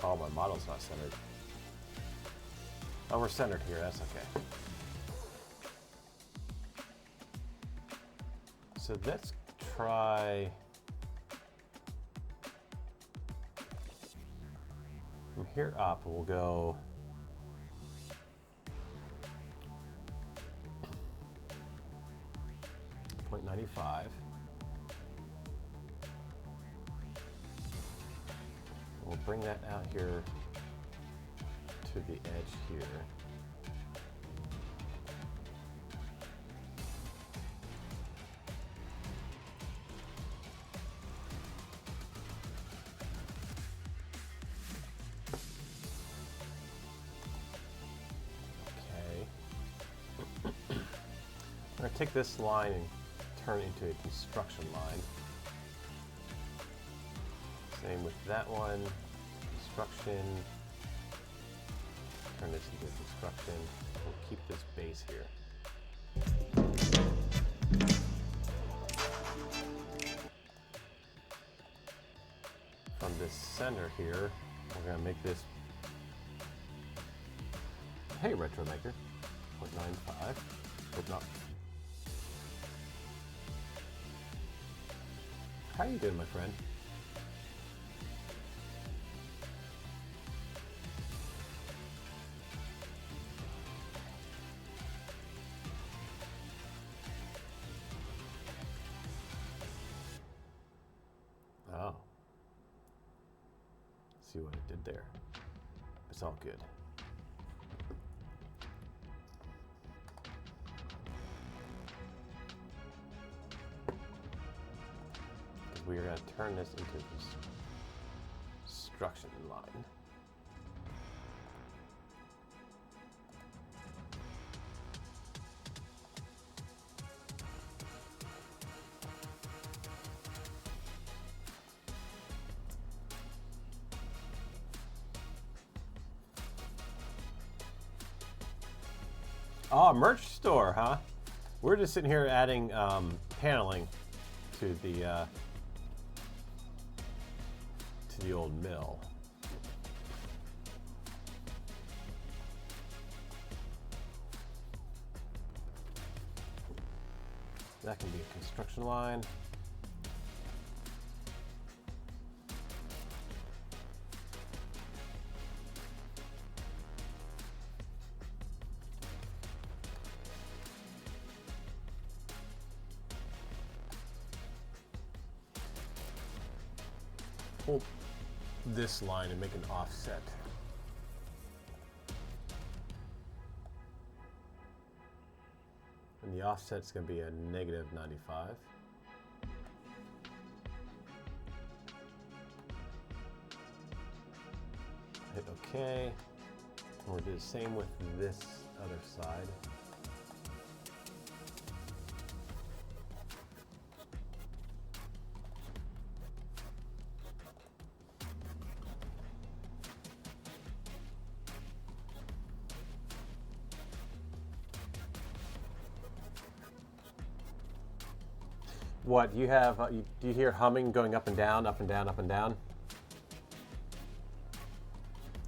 Oh, my model's not centered. Oh, we're centered here. That's okay. So let's try from here up. We'll go 0.95. We'll bring that out here to the edge here. Okay. I'm going to take this line and turn it into a construction line. Same with that one. Construction. Turn this into construction. We'll keep this base here. From this center here, we're going to make this. Hey, Retro Maker. 0.95. Hope not. How you doing, my friend? Oh. See what I did there. It's all good. We are going to turn this into this construction line. Oh, merch store, huh? We're just sitting here adding paneling to the old mill. That can be a construction line. Pull this line and make an offset. And the offset's going to be a negative 95. Hit OK. And we'll do the same with this other side. What, you have, do you hear humming going up and down, up and down, up and down?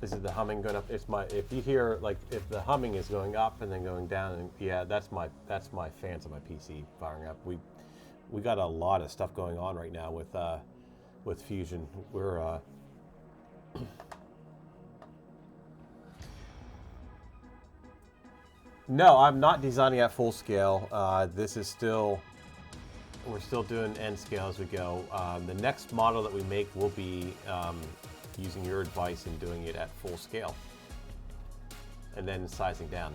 This is the humming going up. It's my, if you hear, like, if the humming is going up and then going down, and yeah, that's my fans of my PC firing up. We got a lot of stuff going on right now with Fusion. We're, no, I'm not designing at full scale. This is still, we're still doing end scale as we go. The next model that we make will be using your advice and doing it at full scale, and then sizing down.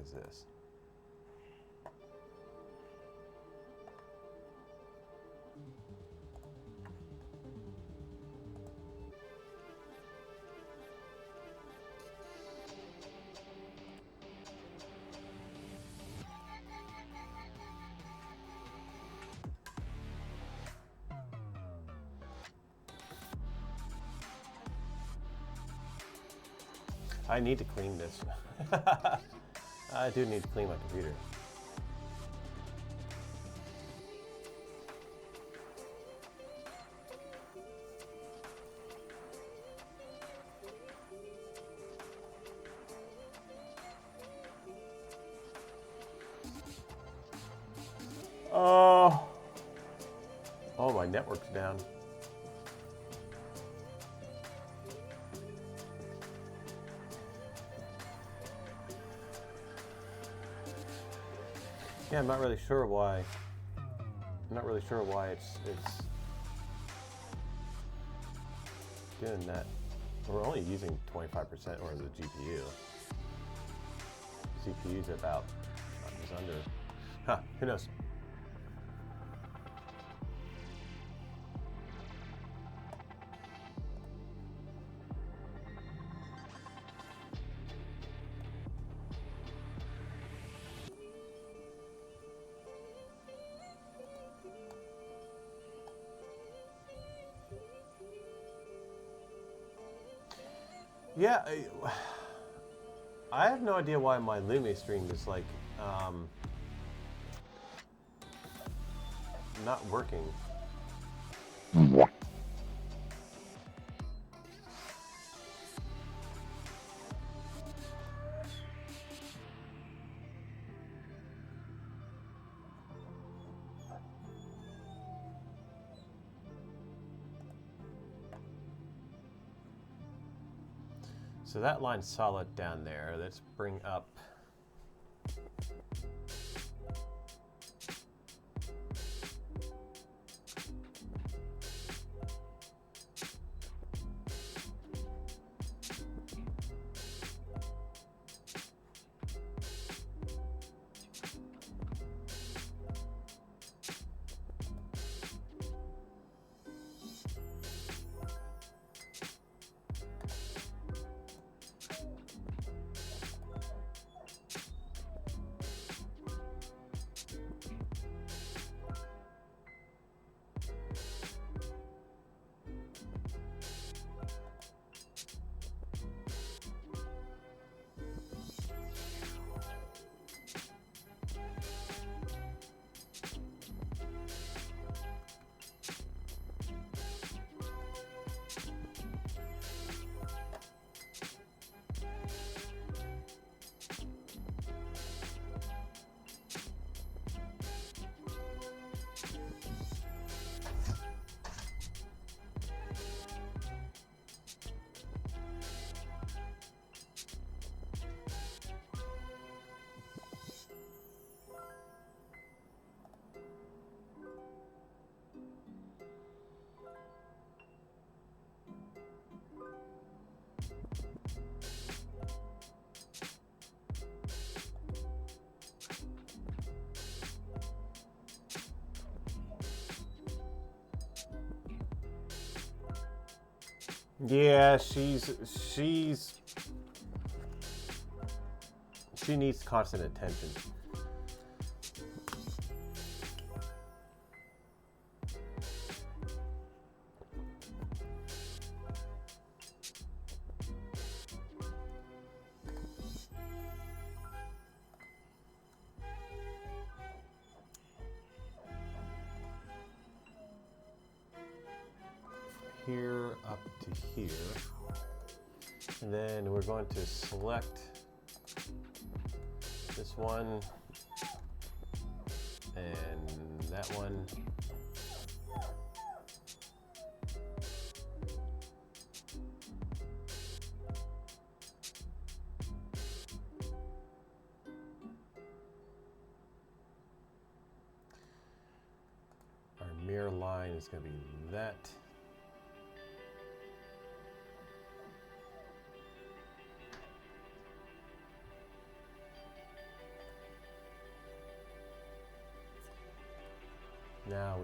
is this? I need to clean this. I do need to clean my computer. Oh, my network's down. Yeah, I'm not really sure why. I'm not really sure why it's doing that. We're only using 25% or the GPU. CPU's about just under. Huh? Who knows? Yeah, I have no idea why my Lumi stream is like not working. So that line's solid down there. Let's bring up. Yeah, she needs constant attention. Here up to here, and then we're going to select this one and that one. Our mirror line is going to be that.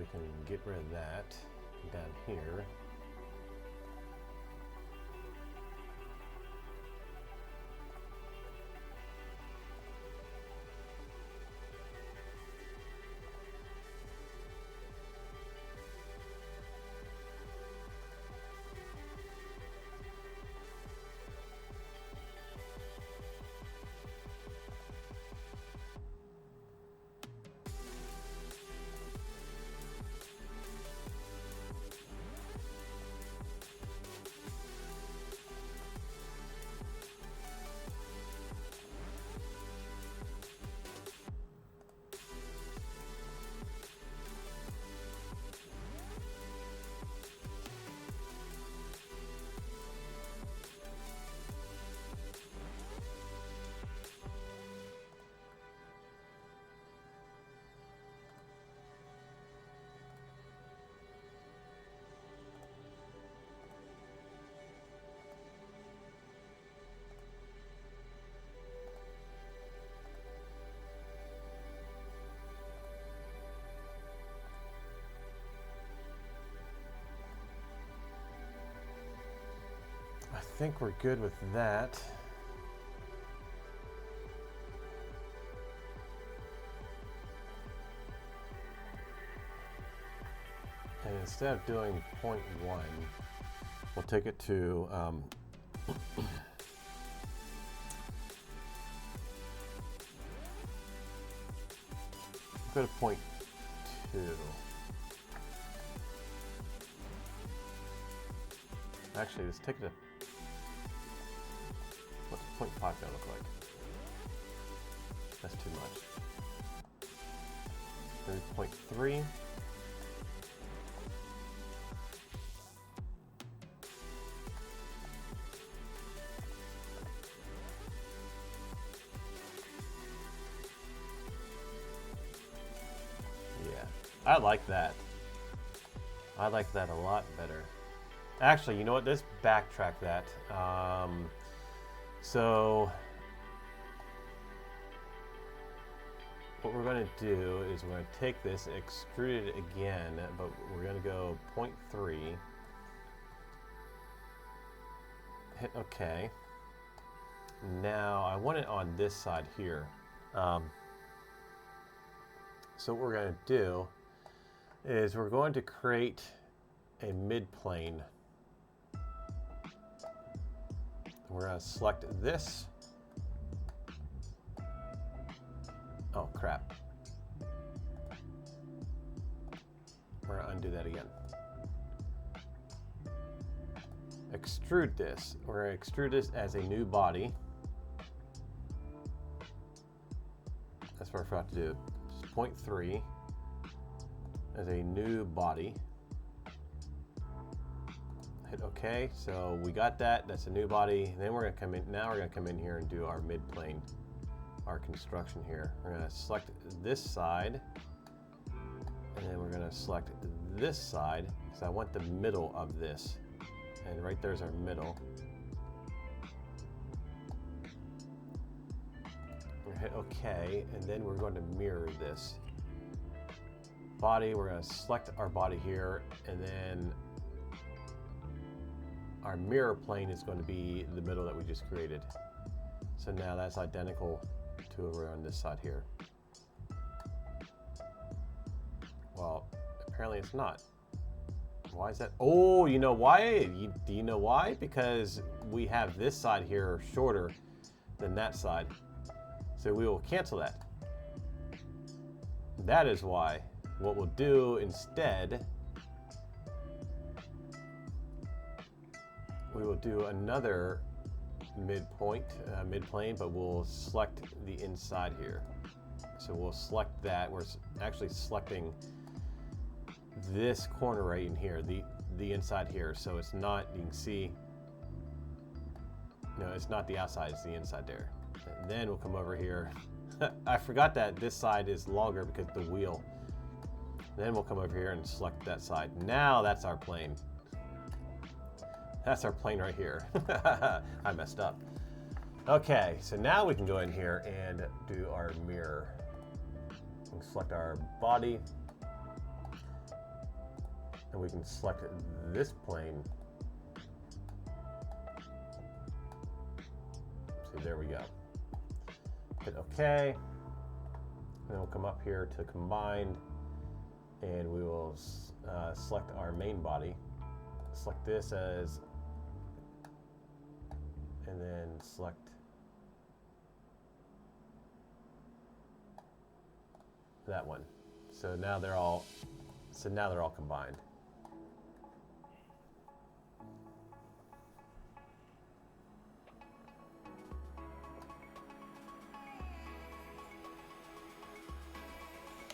we can get rid of that down here. I think we're good with that. And instead of doing 0.1, we'll take it to go to 0.2. Actually, let's take it to, what's 0.5 gonna look like? That's too much. Maybe 0.3. Yeah, I like that. I like that a lot better. Actually, you know what? Let's backtrack that. So what we're going to do is we're going to take this, extrude it again, but we're going to go 0.3. Hit OK. Now I want it on this side here. So what we're going to do is we're going to create a mid-plane. We're going to select this. Oh, crap. We're going to undo that again. Extrude this. We're going to extrude this as a new body. That's what I forgot to do. Just 0.3 as a new body. Hit OK. So we got that. That's a new body. Then we're going to come in. Now we're going to come in here and do our mid-plane, our construction here. We're going to select this side, and then we're going to select this side because I want the middle of this. And right there's our middle. We're going to hit OK, and then we're going to mirror this body. We're going to select our body here, and then our mirror plane is going to be the middle that we just created. So now that's identical to over on this side here. Well, apparently it's not. Why is that? Oh, you know why? Do you know why? Because we have this side here shorter than that side. So we will cancel that. That is why. What we'll do instead, we will do another midpoint, mid-plane, but we'll select the inside here. So we'll select that. We're actually selecting this corner right in here, the inside here. So it's not, you can see, no, it's not the outside, it's the inside there. And then we'll come over here. I forgot that this side is longer because the wheel. Then we'll come over here and select that side. Now that's our plane. That's our plane right here. I messed up. Okay, so now we can go in here and do our mirror. We'll select our body. and we can select this plane. See, there we go. Hit OK. Then we'll come up here to combine, and we will select our main body. Select this as, and then select that one. So now they're all combined.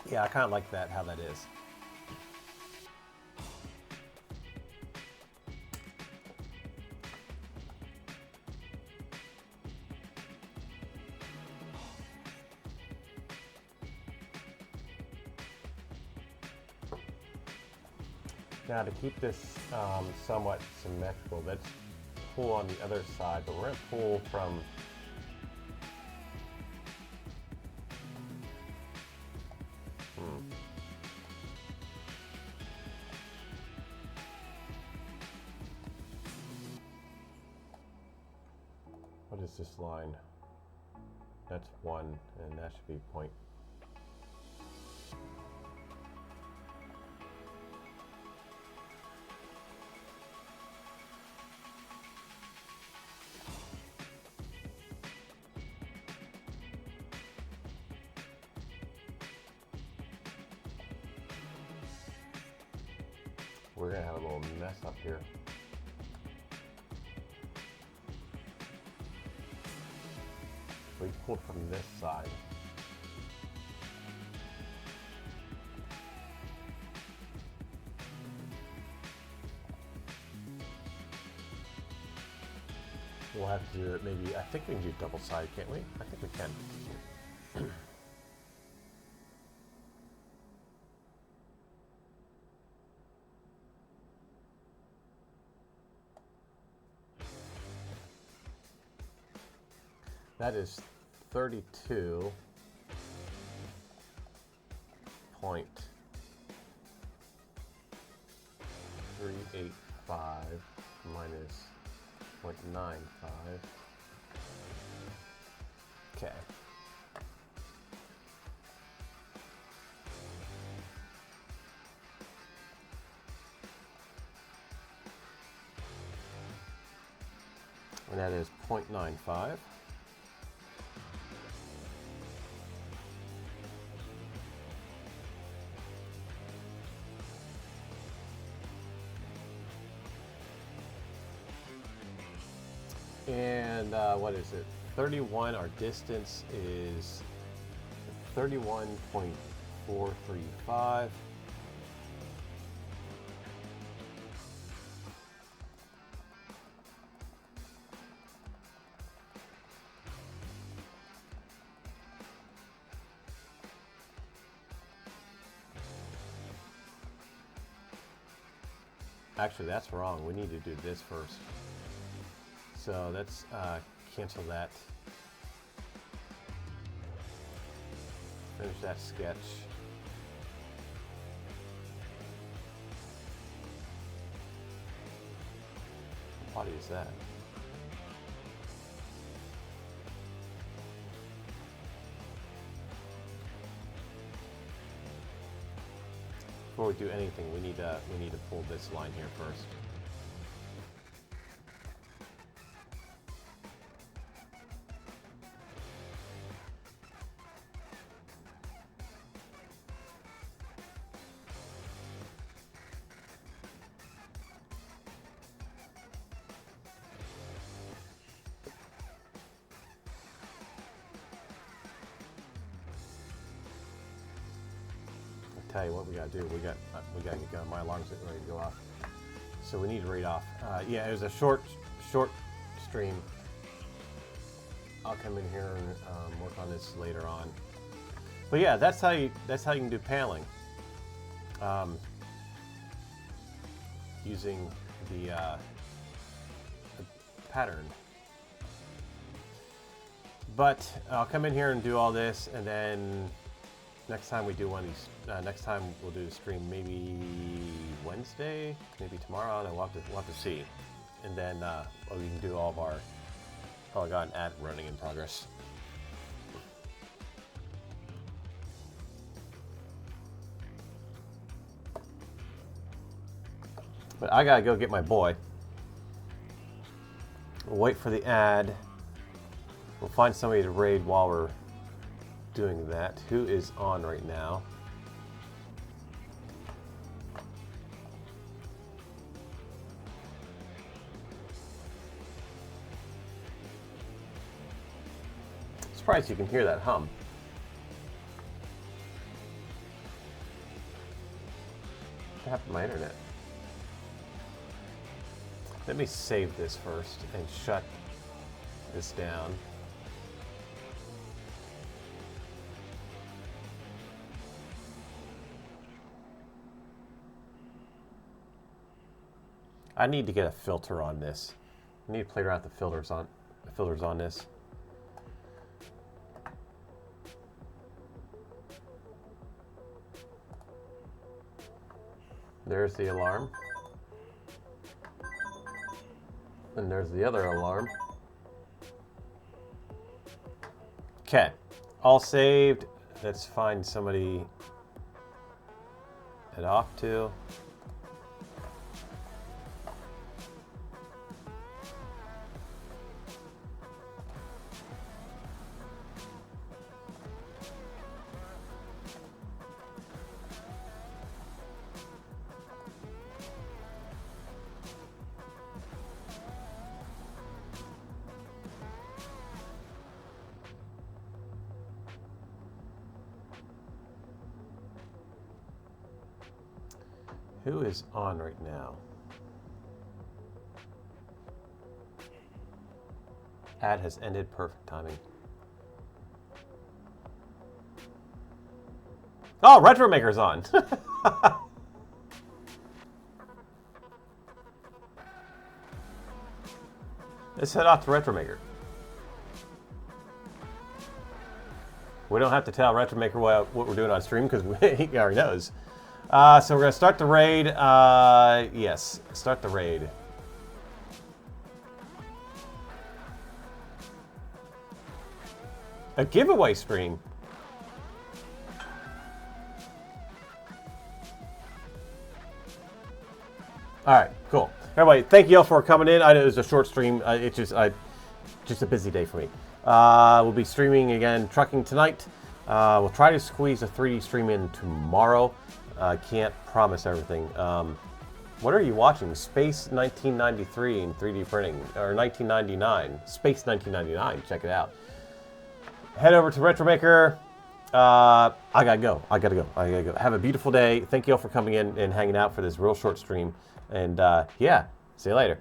Yeah, I kind of like that, how that is. Now to keep this somewhat symmetrical, let's pull on the other side, but we're going to pull from what is this line? That's 1, and that should be point. We're gonna have a little mess up here. We pulled from this side. We'll have to do it maybe, I think we can do double side, can't we? I think we can. That is 32.385 minus 0.95. Okay. And that is 0.95. And what is it? 31, our distance is 31.435. Actually, that's wrong. We need to do this first. So let's cancel that. Finish that sketch. What body is that? Before we do anything, we need to pull this line here first. Tell you what we gotta do. We gotta get going. My alarm's getting ready to go off, so we need to read off. Yeah, it was a short stream. I'll come in here and work on this later on. But yeah, that's how you can do paneling using the pattern. But I'll come in here and do all this, and then Next time we do one of these, next time we'll do a stream maybe Wednesday, maybe tomorrow. And we'll have to see, and then we can do all of our. Oh, I got an ad running in progress. But I gotta go get my boy. We'll wait for the ad. We'll find somebody to raid while we're doing that. Who is on right now? Surprised you can hear that hum. What happened to my internet? Let me save this first and shut this down. I need to get a filter on this. I need to play around with the filters on this. There's the alarm. And there's the other alarm. Okay, all saved. Let's find somebody head off to. Who is on right now? Ad has ended. Perfect timing. Oh, Retromaker's on. Let's head off to Retromaker. We don't have to tell Retromaker what we're doing on stream because he already knows. So we're going to start the raid. Yes, start the raid. A giveaway stream. All right, cool. Everybody, thank you all for coming in. I know it was a short stream. It's just a busy day for me. We'll be streaming again, trucking tonight. We'll try to squeeze a 3D stream in tomorrow. I can't promise everything. What are you watching? Space 1993 in 3D printing, or 1999. Space 1999. Check it out. Head over to Retromaker. I gotta go. Have a beautiful day. Thank you all for coming in and hanging out for this real short stream. And yeah, see you later.